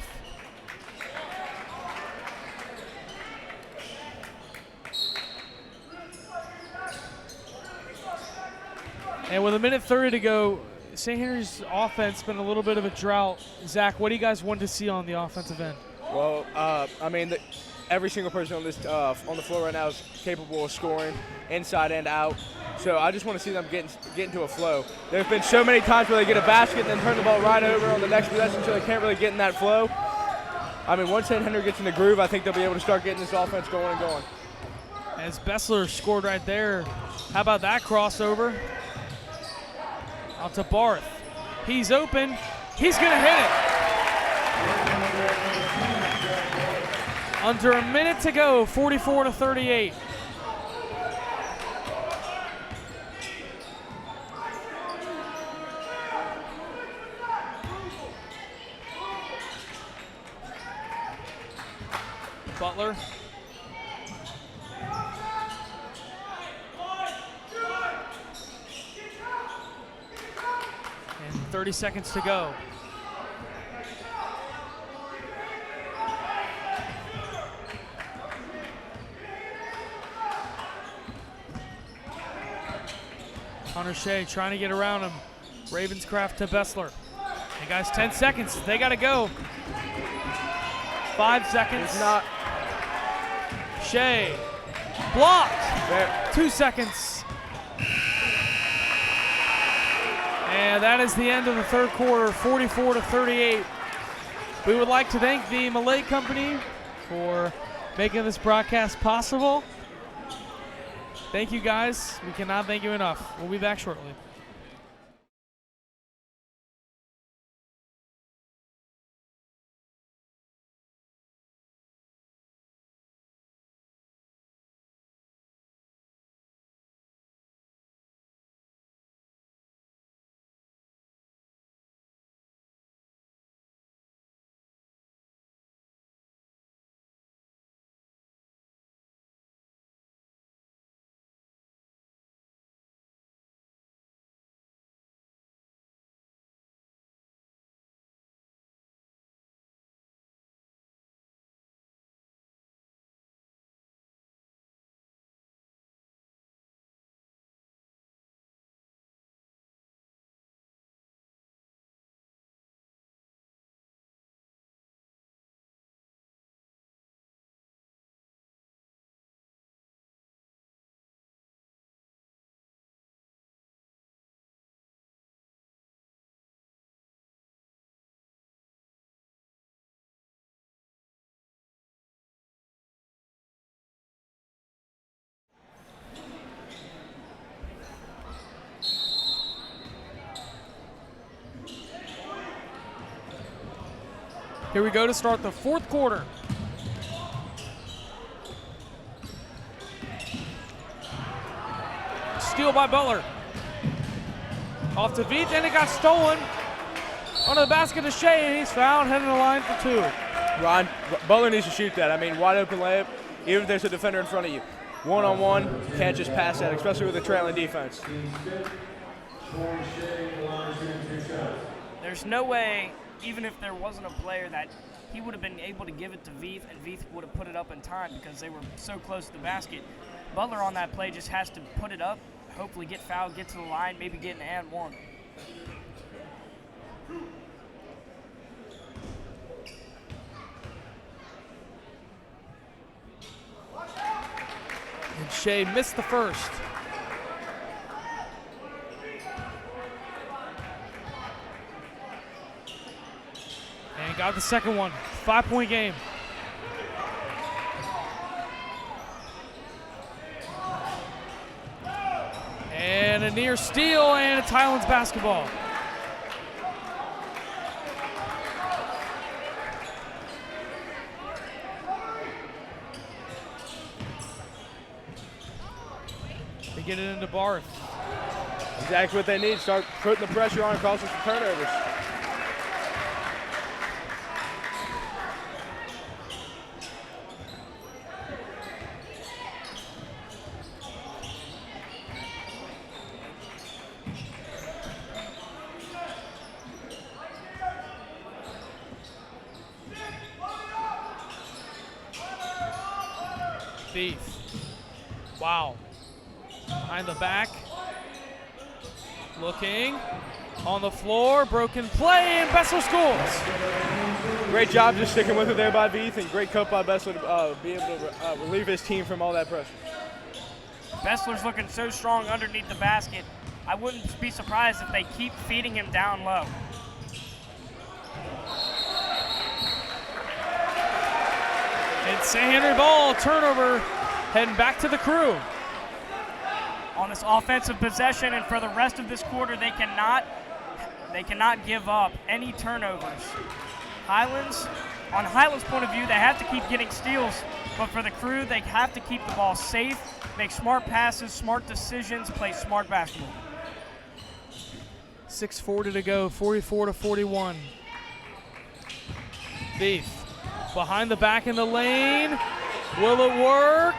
[SPEAKER 1] And with 1:30 to go, St. Henry's offense been a little bit of a drought. Zach, what do you guys want to see on the offensive end?
[SPEAKER 3] Well, I mean, every single person on this on the floor right now is capable of scoring inside and out. So I just want to see them get into a flow. There's been so many times where they get a basket and then turn the ball right over on the next possession, so they can't really get in that flow. I mean, once St. Henry gets in the groove, I think they'll be able to start getting this offense going and going.
[SPEAKER 1] As Bessler scored right there. How about that crossover? Out to Barth. He's open. He's going to hit it. Under a minute to go, 44-38. Butler. And 30 seconds to go. Connor Shea trying to get around him. Ravenscraft to Bessler. Hey guys, 10 seconds. They got to go. 5 seconds.
[SPEAKER 3] It's not.
[SPEAKER 1] Shea. Blocked.
[SPEAKER 3] There.
[SPEAKER 1] 2 seconds. And that is the end of the third quarter, 44-38. We would like to thank the Malay Company for making this broadcast possible. Thank you guys. We cannot thank you enough. We'll be back shortly. Here we go to start the fourth quarter. Steal by Butler. Off to Veith, and it got stolen. Under the basket to Shea, and he's fouled, heading to the line for 2.
[SPEAKER 3] Ron, Butler needs to shoot that. I mean, wide open layup, even if there's a defender in front of you. One-on-one, you can't just pass that, especially with a trailing defense.
[SPEAKER 2] There's no way, even if there wasn't a player, that he would have been able to give it to Veith, and Veith would have put it up in time because they were so close to the basket. Butler on that play just has to put it up, hopefully get fouled, get to the line, maybe get an and one.
[SPEAKER 1] And Shea missed the first. And got the second one. 5-point game. And a near steal, and it's Highlands basketball. They get it into Barth.
[SPEAKER 3] Exactly what they need. Start putting the pressure on and causing some turnovers.
[SPEAKER 1] Veith. Wow. Behind the back. Looking. On the floor. Broken play, and Bessler scores.
[SPEAKER 3] Great job just sticking with it there by Veith, and great cut by Bessler to be able to relieve his team from all that pressure.
[SPEAKER 2] Bessler's looking so strong underneath the basket. I wouldn't be surprised if they keep feeding him down low.
[SPEAKER 1] And St. Henry ball, turnover, heading back to the Crew.
[SPEAKER 2] On this offensive possession and for the rest of this quarter, they cannot give up any turnovers. On Highlands' point of view, they have to keep getting steals, but for the Crew, they have to keep the ball safe, make smart passes, smart decisions, play smart basketball.
[SPEAKER 1] 6:40 to go, 44-41. Veith behind the back in the lane. Will it work?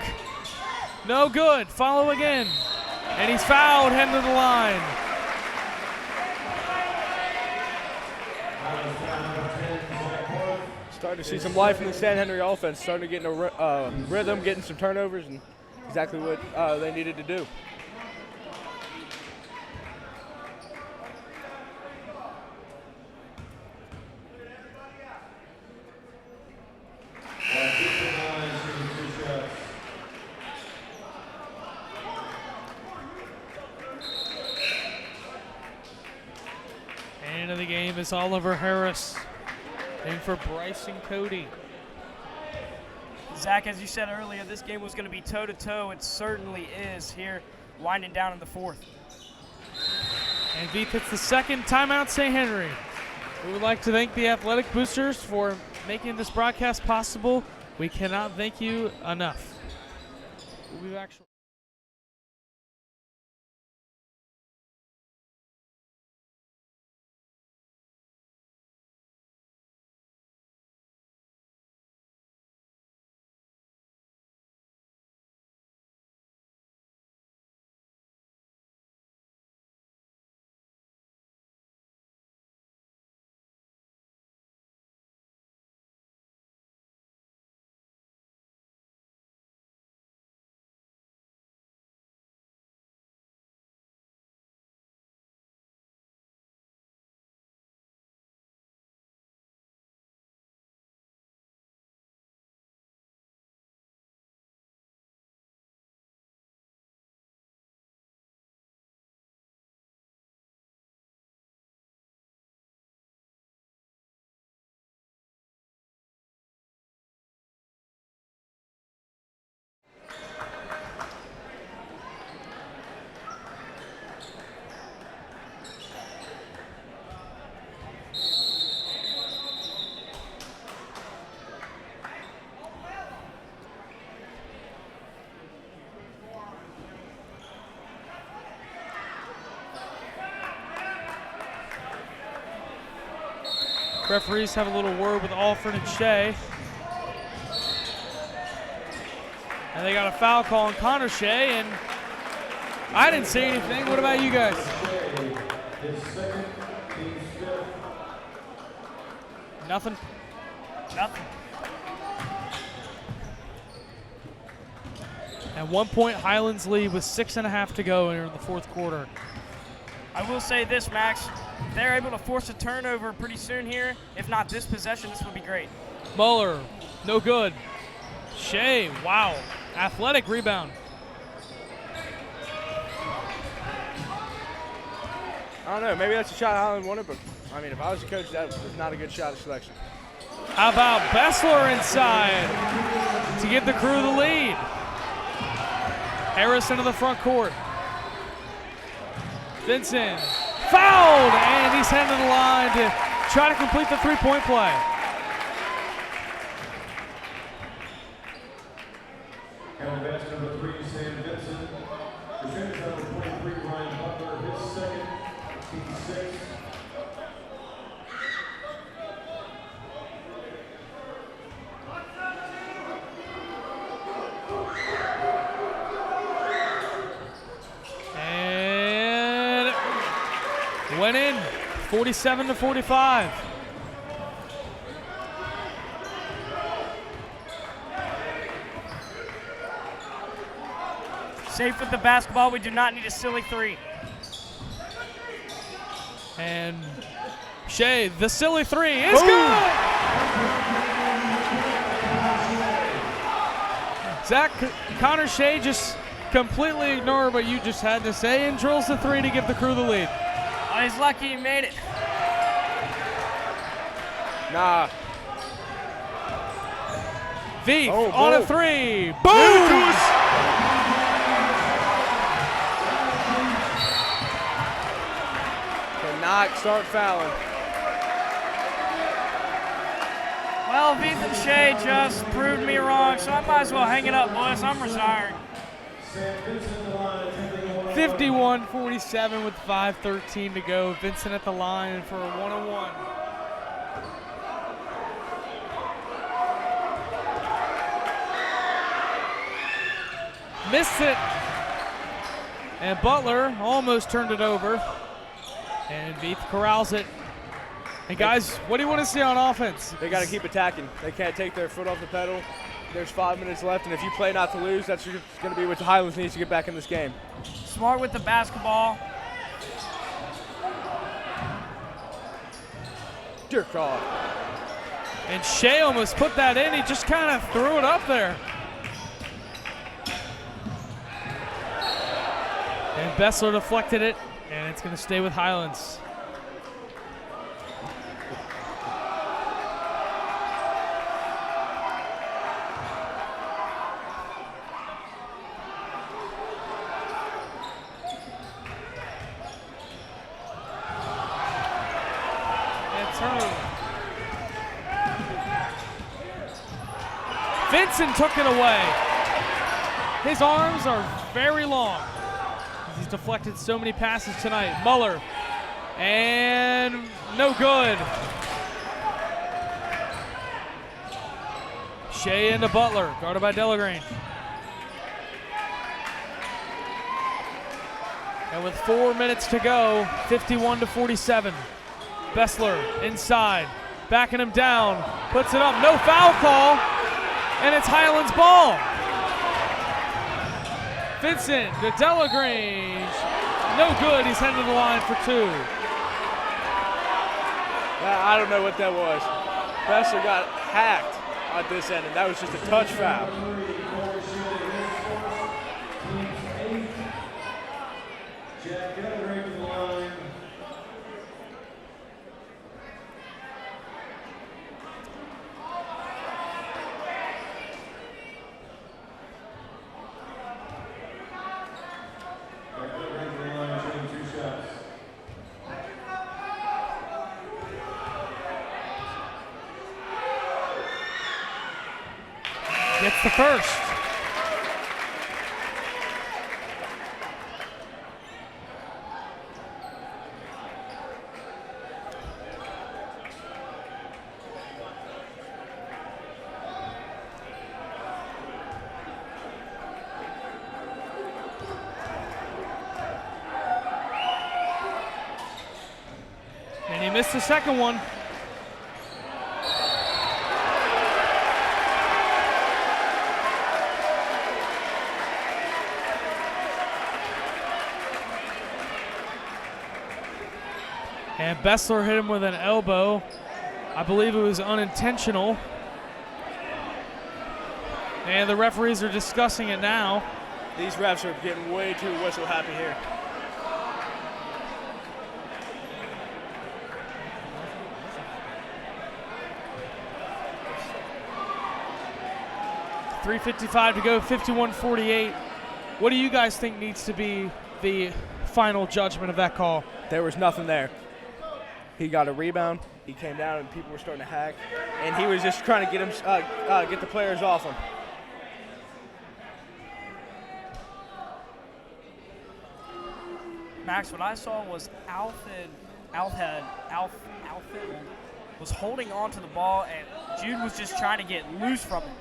[SPEAKER 1] No good. Follow again. And he's fouled, heading to the line.
[SPEAKER 3] Starting to see some life in the St. Henry offense, starting to get in a rhythm, getting some turnovers, and exactly what they needed to do.
[SPEAKER 1] End of the game is Oliver Harris. In for Bryson Cody.
[SPEAKER 2] Zach, as you said earlier, this game was going to be toe-to-toe. It certainly is here, winding down in the fourth.
[SPEAKER 1] And Veith hits the second timeout, St. Henry. We would like to thank the Athletic Boosters for making this broadcast possible. We cannot thank you enough. We'll be back shortly. Referees have a little word with Alford and Shea. And they got a foul call on Connor Shea, and I didn't see anything. What about you guys? Nothing?
[SPEAKER 2] Nothing.
[SPEAKER 1] And 1 point Highlands lead with 6.5 to go in the fourth quarter.
[SPEAKER 2] I will say this, Max. If they're able to force a turnover pretty soon here, if not this possession, this would be great.
[SPEAKER 1] Muller, no good. Shea, wow. Athletic rebound.
[SPEAKER 3] I don't know. Maybe that's a shot Highland wanted, but I mean, if I was a coach, that was not a good shot of selection.
[SPEAKER 1] How about Bessler inside to give the Crew the lead? Harris into the front court. Vincent fouled, and he's headed to the line to try to complete the three-point play.
[SPEAKER 4] And that's number 3, Sam Vincent. Defense number 23, Ryan Butler, his second, team 6.
[SPEAKER 1] And went in, 47-45.
[SPEAKER 2] Safe with the basketball. We do not need a silly three.
[SPEAKER 1] And Shea, the silly three is good! Zach, Connor Shea just completely ignored what you just had to say and drills the three to give the Crew the lead.
[SPEAKER 2] Oh, he's lucky he made it.
[SPEAKER 3] Nah.
[SPEAKER 1] Veith
[SPEAKER 3] Oh,
[SPEAKER 1] on a
[SPEAKER 3] boom.
[SPEAKER 1] three. Boom!
[SPEAKER 3] Cannot start fouling.
[SPEAKER 2] Well, Veith and Shea just proved me wrong, so I might as well hang it up, boys. I'm retiring.
[SPEAKER 1] 51-47 with 5:13 to go. Vincent at the line for a 1-on-1. Missed it. And Butler almost turned it over. And Veith corrals it. And guys, what do you want to see on offense?
[SPEAKER 3] They got to keep attacking. They can't take their foot off the pedal. There's 5 minutes left, and if you play not to lose, that's going to be what the Highlands needs to get back in this game.
[SPEAKER 2] Smart with the basketball.
[SPEAKER 3] Dear God.
[SPEAKER 1] And Shea almost put that in. He just kind of threw it up there. And Bessler deflected it, and it's going to stay with Highlands. Vincent took it away. His arms are very long. He's deflected so many passes tonight. Muller, and no good. Shea into Butler, guarded by Delagrange. And with 4 minutes to go, 51-47. Bessler inside, backing him down, puts it up, no foul call, and it's Highlands ball. Vincent to Delagrange, no good, he's headed to the line for two.
[SPEAKER 3] I don't know what that was. Bessler got hacked at this end, and that was just a touch foul.
[SPEAKER 1] Gets the first. Missed the second one. And Bessler hit him with an elbow. I believe it was unintentional. And the referees are discussing it now.
[SPEAKER 3] These refs are getting way too whistle happy here.
[SPEAKER 1] .355 to go, 51-48. What do you guys think needs to be the final judgment of that call?
[SPEAKER 3] There was nothing there. He got a rebound. He came down and people were starting to hack, and he was just trying to get him, get the players off him.
[SPEAKER 2] Max, what I saw was Alfred was holding on to the ball, and Jude was just trying to get loose from him.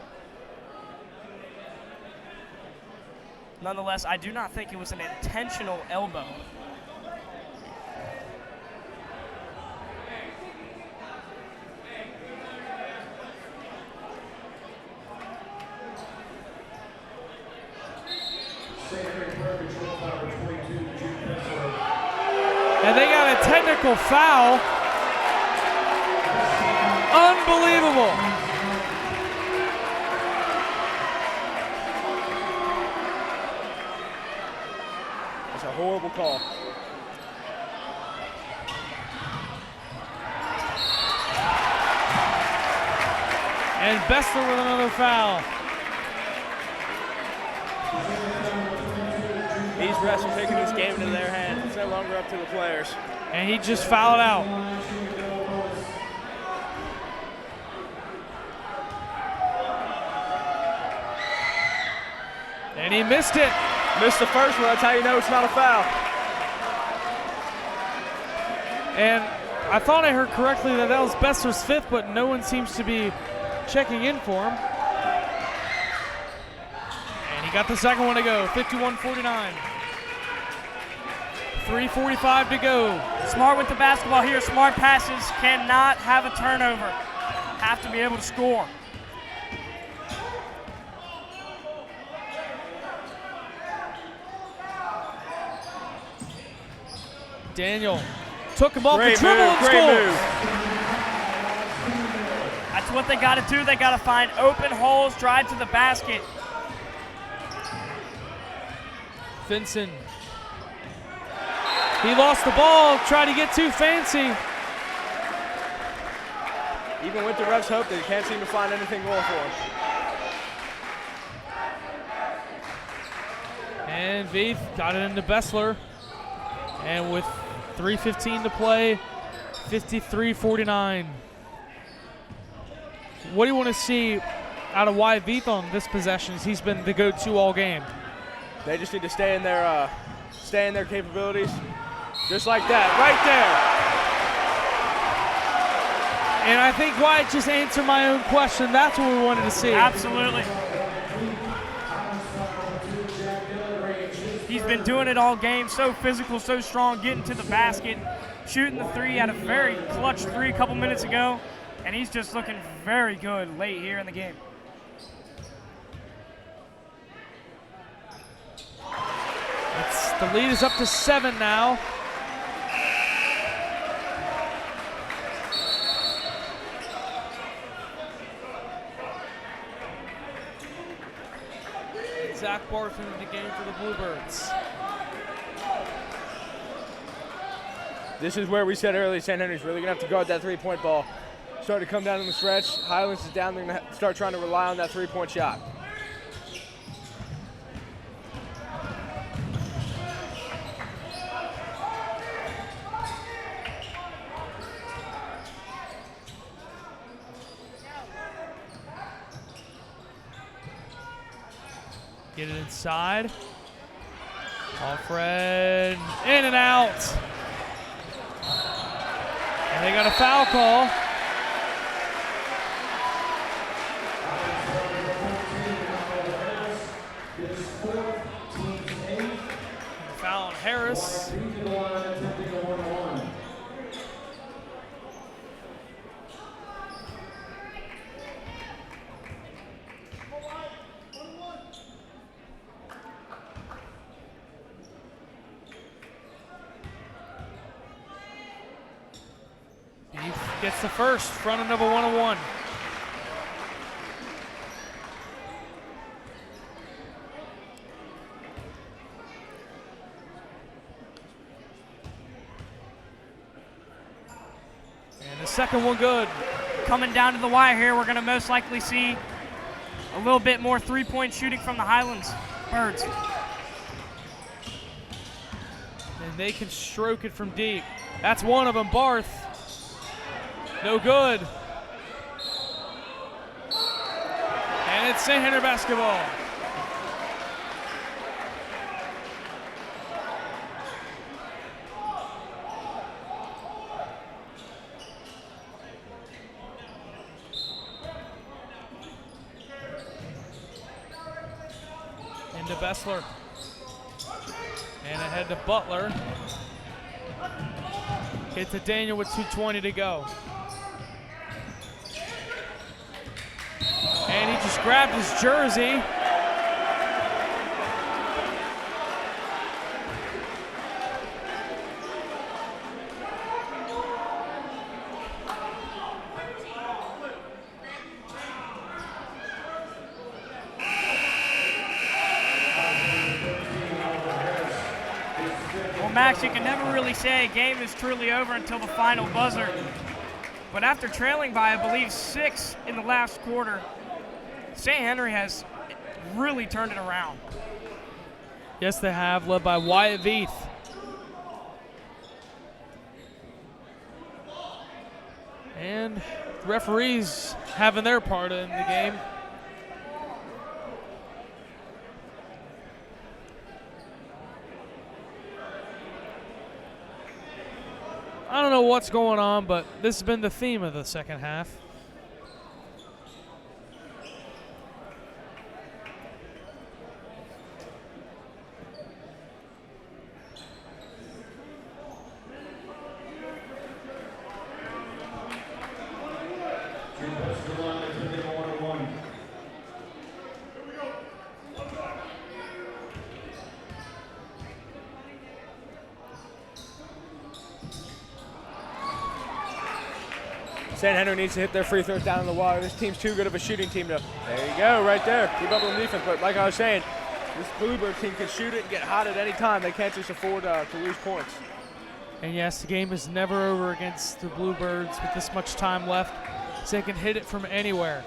[SPEAKER 2] Nonetheless, I do not think it was an intentional elbow.
[SPEAKER 1] And they got a technical foul. Unbelievable.
[SPEAKER 3] It's a horrible call.
[SPEAKER 1] And Bessler with another foul.
[SPEAKER 3] These refs are taking this game into their hands. It's no longer up to the players.
[SPEAKER 1] And he just fouled out. And he missed it.
[SPEAKER 3] Missed the first one. That's how you know it's not a foul.
[SPEAKER 1] And I thought I heard correctly that was Bessler's fifth, but no one seems to be checking in for him. And he got the second one to go, 51-49. 3:45 to go.
[SPEAKER 2] Smart with the basketball here. Smart passes, cannot have a turnover. Have to be able to score.
[SPEAKER 1] Daniel took him off the
[SPEAKER 3] Great
[SPEAKER 1] dribble
[SPEAKER 3] move,
[SPEAKER 1] and
[SPEAKER 3] great
[SPEAKER 1] scores.
[SPEAKER 3] move.
[SPEAKER 2] That's what they got to do. They got to find open holes, drive to the basket.
[SPEAKER 1] Finson. He lost the ball, tried to get too fancy.
[SPEAKER 3] Even with the refs' hope, they can't seem to find anything going for him.
[SPEAKER 1] And Veith got it into Bessler. And with 3:15 to play, 53-49. What do you want to see out of Wyatt Veith on this possession? He's been the go-to all game.
[SPEAKER 3] They just need to stay in their capabilities, just like that, right there.
[SPEAKER 1] And I think Wyatt just answered my own question. That's what we wanted to see.
[SPEAKER 2] Absolutely. He's been doing it all game, so physical, so strong, getting to the basket, shooting the three, had a very clutch three a couple minutes ago, and he's just looking very good late here in the game.
[SPEAKER 1] The lead is up to 7 now. Zach Barton in the game for the Bluebirds.
[SPEAKER 3] This is where we said earlier St. Henry's really going to have to guard that three-point ball. Start to come down in the stretch. Highlands is down. They're going to start trying to rely on that three-point shot.
[SPEAKER 1] Get it inside. Alfred, in and out. And they got a foul call. Foul on Harris. gets the first, front end of a 1-on-1. And the second one good.
[SPEAKER 2] Coming down to the wire here, we're going to most likely see a little bit more three-point shooting from the Highlands Birds.
[SPEAKER 1] And they can stroke it from deep. That's one of them, Barth. No good. And it's St. Henry basketball. Into Bessler. And ahead to Butler. Hit to Daniel with 2:20 to go. And he just grabbed his jersey.
[SPEAKER 2] Max, you can never really say a game is truly over until the final buzzer. But after trailing by, I believe, 6 in the last quarter, St. Henry has really turned it around.
[SPEAKER 1] Yes, they have, led by Wyatt Veith. And the referees having their part in the game. I don't know what's going on, but this has been the theme of the second half.
[SPEAKER 3] St. Henry needs to hit their free throws down in the water. This team's too good of a shooting team to, there you go, right there. Keep up on defense, but like I was saying, this Bluebird team can shoot it and get hot at any time. They can't just afford to lose points.
[SPEAKER 1] And yes, the game is never over against the Bluebirds with this much time left, so they can hit it from anywhere.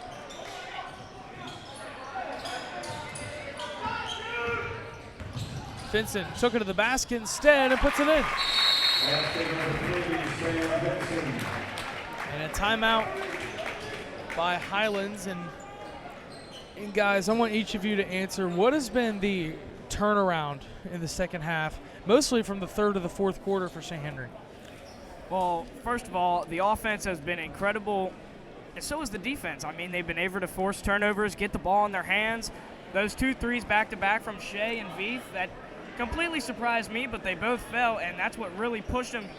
[SPEAKER 1] Vincent took it to the basket instead and puts it in. And a timeout by Highlands. And guys, I want each of you to answer, what has been the turnaround in the second half, mostly from the third to the fourth quarter for St. Henry?
[SPEAKER 2] Well, first of all, the offense has been incredible, and so is the defense. I mean, they've been able to force turnovers, get the ball in their hands. Those 2 threes back-to-back from Shea and Veith, that completely surprised me, but they both fell, and that's what really pushed them.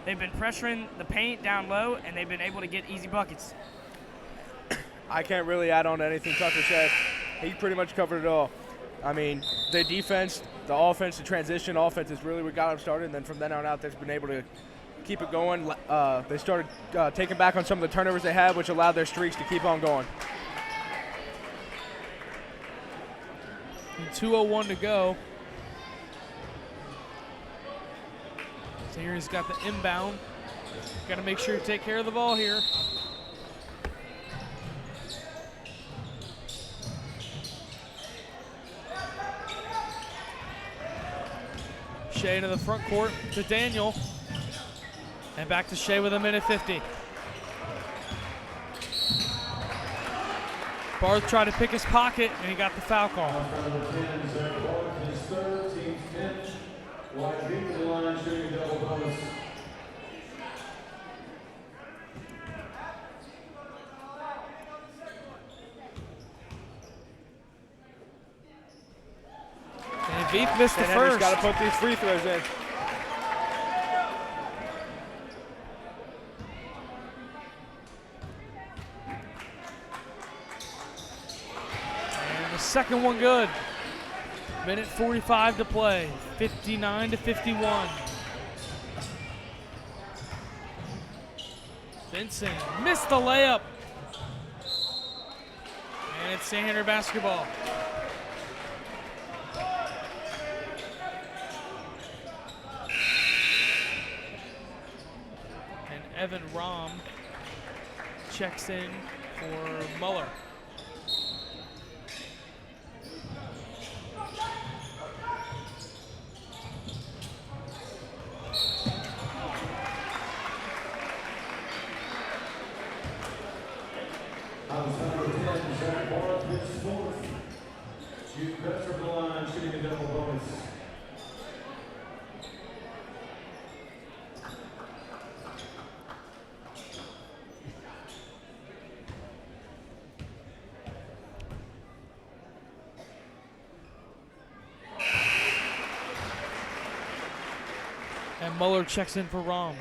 [SPEAKER 2] They've been pressuring the paint down low, and they've been able to get easy buckets.
[SPEAKER 3] I can't really add on to anything Tucker said. He pretty much covered it all. I mean, the defense, the offense, the transition offense is really what got them started, and then from then on out, they've been able to keep it going. They started taking back on some of the turnovers they had, which allowed their streaks to keep on going.
[SPEAKER 1] And 2:01 to go. So here he's got the inbound. Got to make sure you take care of the ball here. Shea to the front court to Daniel. And back to Shea with 1:50. Barth tried to pick his pocket, and he got the foul call. And Veith missed the first.
[SPEAKER 3] Got to put these free throws in.
[SPEAKER 1] And the second one good. 1:45 to play. 59-51. Vincent missed the layup. And it's St. Henry basketball. And Evan Rom checks in for Muller. And Muller checks in for Rom.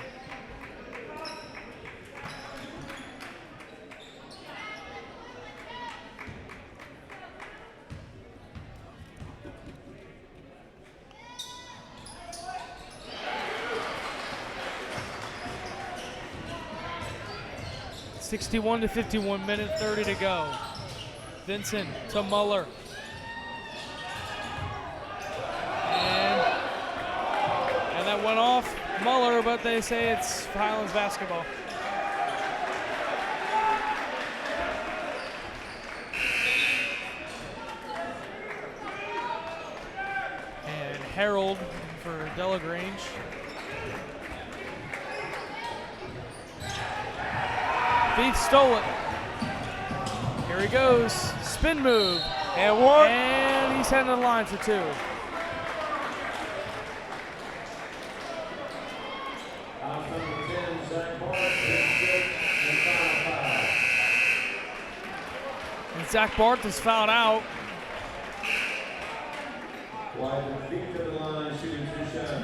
[SPEAKER 1] (61 to 51 minute 30 to go. Vincent to Muller. And that went off Muller, but they say it's Highlands basketball. And Harold for Delagrange. Thief stole it. Here he goes. Spin move.
[SPEAKER 3] And one.
[SPEAKER 1] And he's heading to the line for two. And Zach Barth is fouled out.
[SPEAKER 4] Wide feet to the line, shooting 2 shots.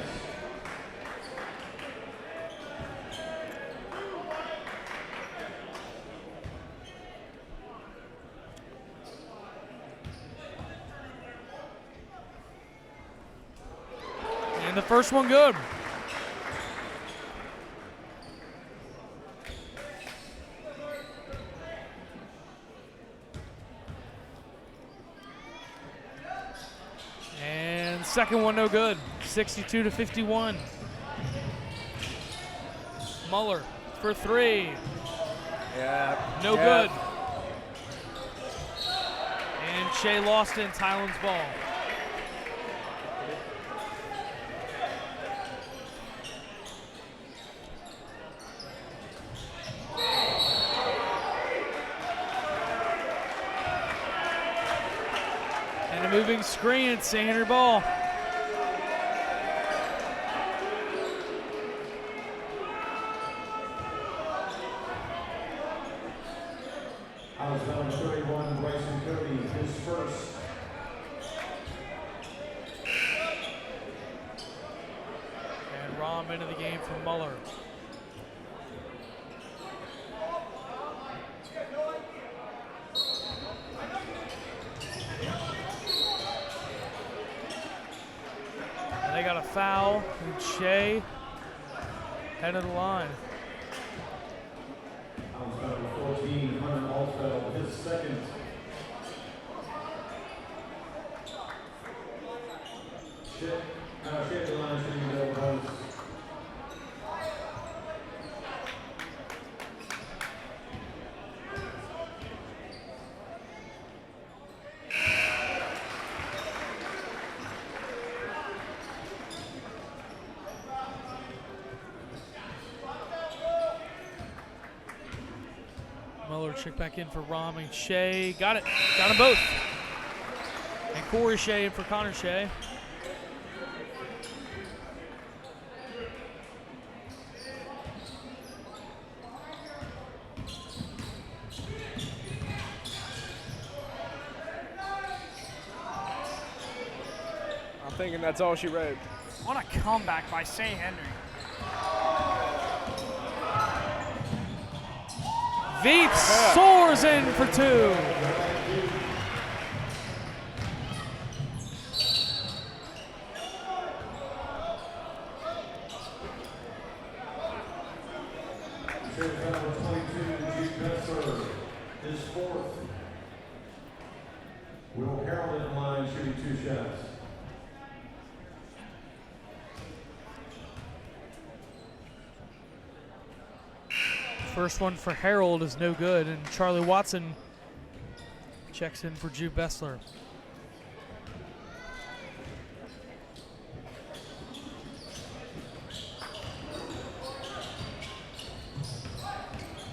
[SPEAKER 1] And the first one good. And second one no good. 62 to 51. Muller for three.
[SPEAKER 3] Yeah.
[SPEAKER 1] No good. And Shea Lawston's Highlands ball. And a moving screen at St. Henry ball.
[SPEAKER 4] House number 31, Bryson Cody, his first.
[SPEAKER 1] And Rom into the game for Muller. And they got a foul, and Shea head of the line.
[SPEAKER 4] House number 14, Hunter Altfeld, his second. Shea the line, shooting the double.
[SPEAKER 1] Muller check back in for Rom and Shea. Got it. Got them both. And Corey Shea in for Connor Shea.
[SPEAKER 3] I'm thinking that's all she wrote.
[SPEAKER 2] What a comeback by St. Henry.
[SPEAKER 1] Veep soars in for two.
[SPEAKER 4] Number 20, Will Harold in line shooting 2 shots.
[SPEAKER 1] First one for Harold is no good, and Charlie Watson checks in for Jude Bessler.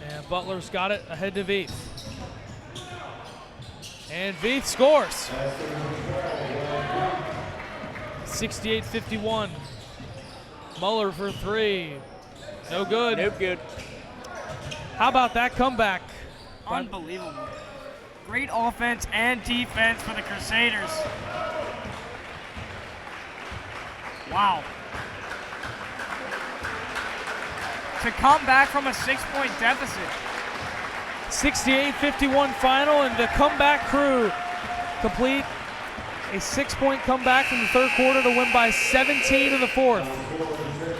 [SPEAKER 1] And Butler's got it ahead to Veith. And Veith scores. 68-51. Muller for 3. No good.
[SPEAKER 3] Nope, good.
[SPEAKER 1] How about that comeback?
[SPEAKER 2] Unbelievable. Great offense and defense for the Crusaders. Wow. To come back from a 6-point deficit.
[SPEAKER 1] 68-51 final, and the comeback crew complete a 6-point comeback from the third quarter to win by 17 in the fourth.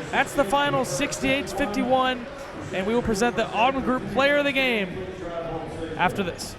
[SPEAKER 1] That's the final, 68-51, and we will present the Auburn Group Player of the Game after this.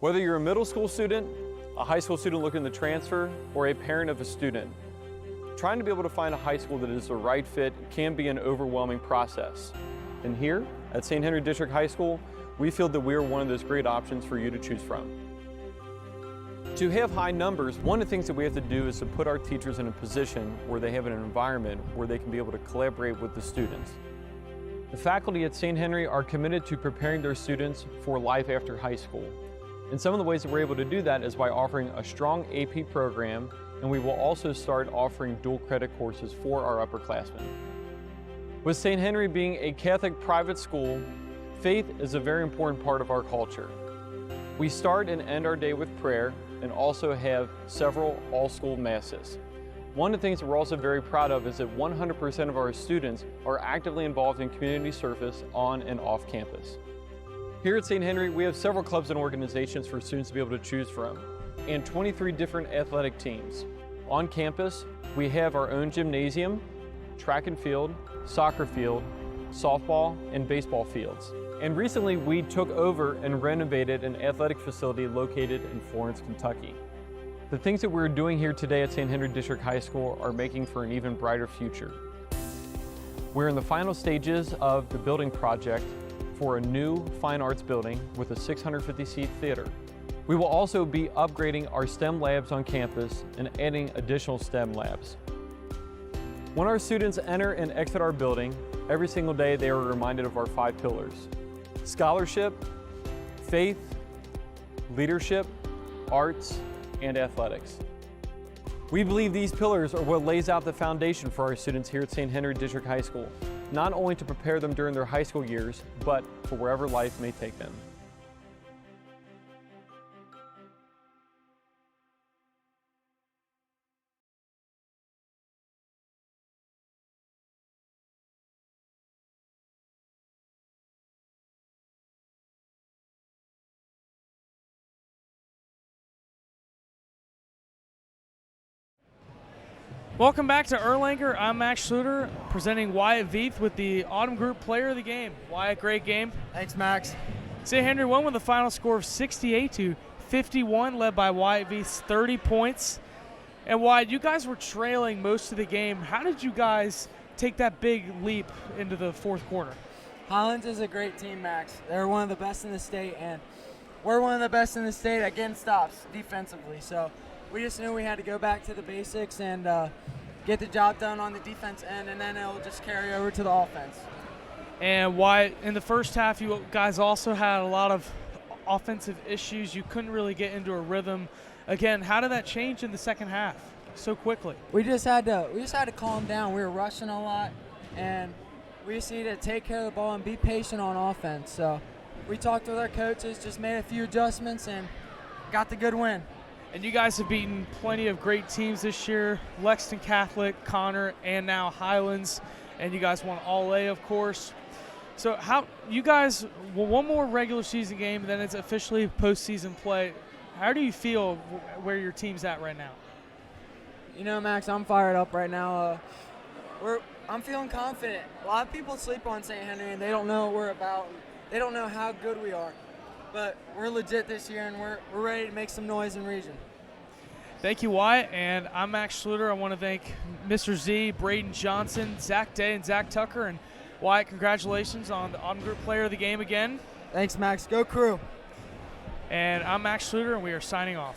[SPEAKER 5] Whether you're a middle school student, a high school student looking to transfer, or a parent of a student, trying to be able to find a high school that is the right fit can be an overwhelming process. And here at St. Henry District High School, we feel that we are one of those great options for you to choose from. To have high numbers, one of the things that we have to do is to put our teachers in a position where they have an environment where they can be able to collaborate with the students. The faculty at St. Henry are committed to preparing their students for life after high school. And some of the ways that we're able to do that is by offering a strong AP program, and we will also start offering dual credit courses for our upperclassmen. With St. Henry being a Catholic private school, faith is a very important part of our culture. We start and end our day with prayer and also have several all-school masses. One of the things that we're also very proud of is that 100% of our students are actively involved in community service on and off campus. Here at St. Henry, we have several clubs and organizations for students to be able to choose from, and 23 different athletic teams. On campus, we have our own gymnasium, track and field, soccer field, softball, and baseball fields. And recently, we took over and renovated an athletic facility located in Florence, Kentucky. The things that we're doing here today at St. Henry District High School are making for an even brighter future. We're in the final stages of the building project for a new fine arts building with a 650-seat theater. We will also be upgrading our STEM labs on campus and adding additional STEM labs. When our students enter and exit our building, every single day they are reminded of our 5 pillars: scholarship, faith, leadership, arts, and athletics. We believe these pillars are what lays out the foundation for our students here at St. Henry District High School, not only to prepare them during their high school years, but for wherever life may take them.
[SPEAKER 1] Welcome back to Erlanger. I'm Max Schluter, presenting Wyatt Veith with the Autumn Group Player of the Game. Wyatt, great game.
[SPEAKER 6] Thanks, Max.
[SPEAKER 1] St. Henry won with a final score of 68-51, led by Wyatt Veith's 30 points. And Wyatt, you guys were trailing most of the game. How did you guys take that big leap into the fourth quarter?
[SPEAKER 6] Highlands is a great team, Max. They're one of the best in the state, and we're one of the best in the state at getting stops defensively. So we just knew we had to go back to the basics and get the job done on the defense end, and then it'll just carry over to the offense.
[SPEAKER 1] And Wyatt, in the first half, you guys also had a lot of offensive issues. You couldn't really get into a rhythm. Again, how did that change in the second half so quickly?
[SPEAKER 6] We just had to calm down. We were rushing a lot, and we just needed to take care of the ball and be patient on offense. So we talked with our coaches, just made a few adjustments, and got the good win.
[SPEAKER 1] And you guys have beaten plenty of great teams this year: Lexington Catholic, Connor, and now Highlands. And you guys won All A, of course. So how you guys, well, one more regular season game, and then it's officially postseason play. How do you feel where your team's at right now?
[SPEAKER 6] You know, Max, I'm fired up right now. I'm feeling confident. A lot of people sleep on St. Henry, and they don't know what we're about. They don't know how good we are. But we're legit this year, and we're ready to make some noise in region.
[SPEAKER 1] Thank you, Wyatt. And I'm Max Schluter. I want to thank Mr. Z, Braden Johnson, Zach Day, and Zach Tucker. And Wyatt, congratulations on the Autumn Group Player of the Game again.
[SPEAKER 6] Thanks, Max. Go Crew.
[SPEAKER 1] And I'm Max Schluter, and we are signing off.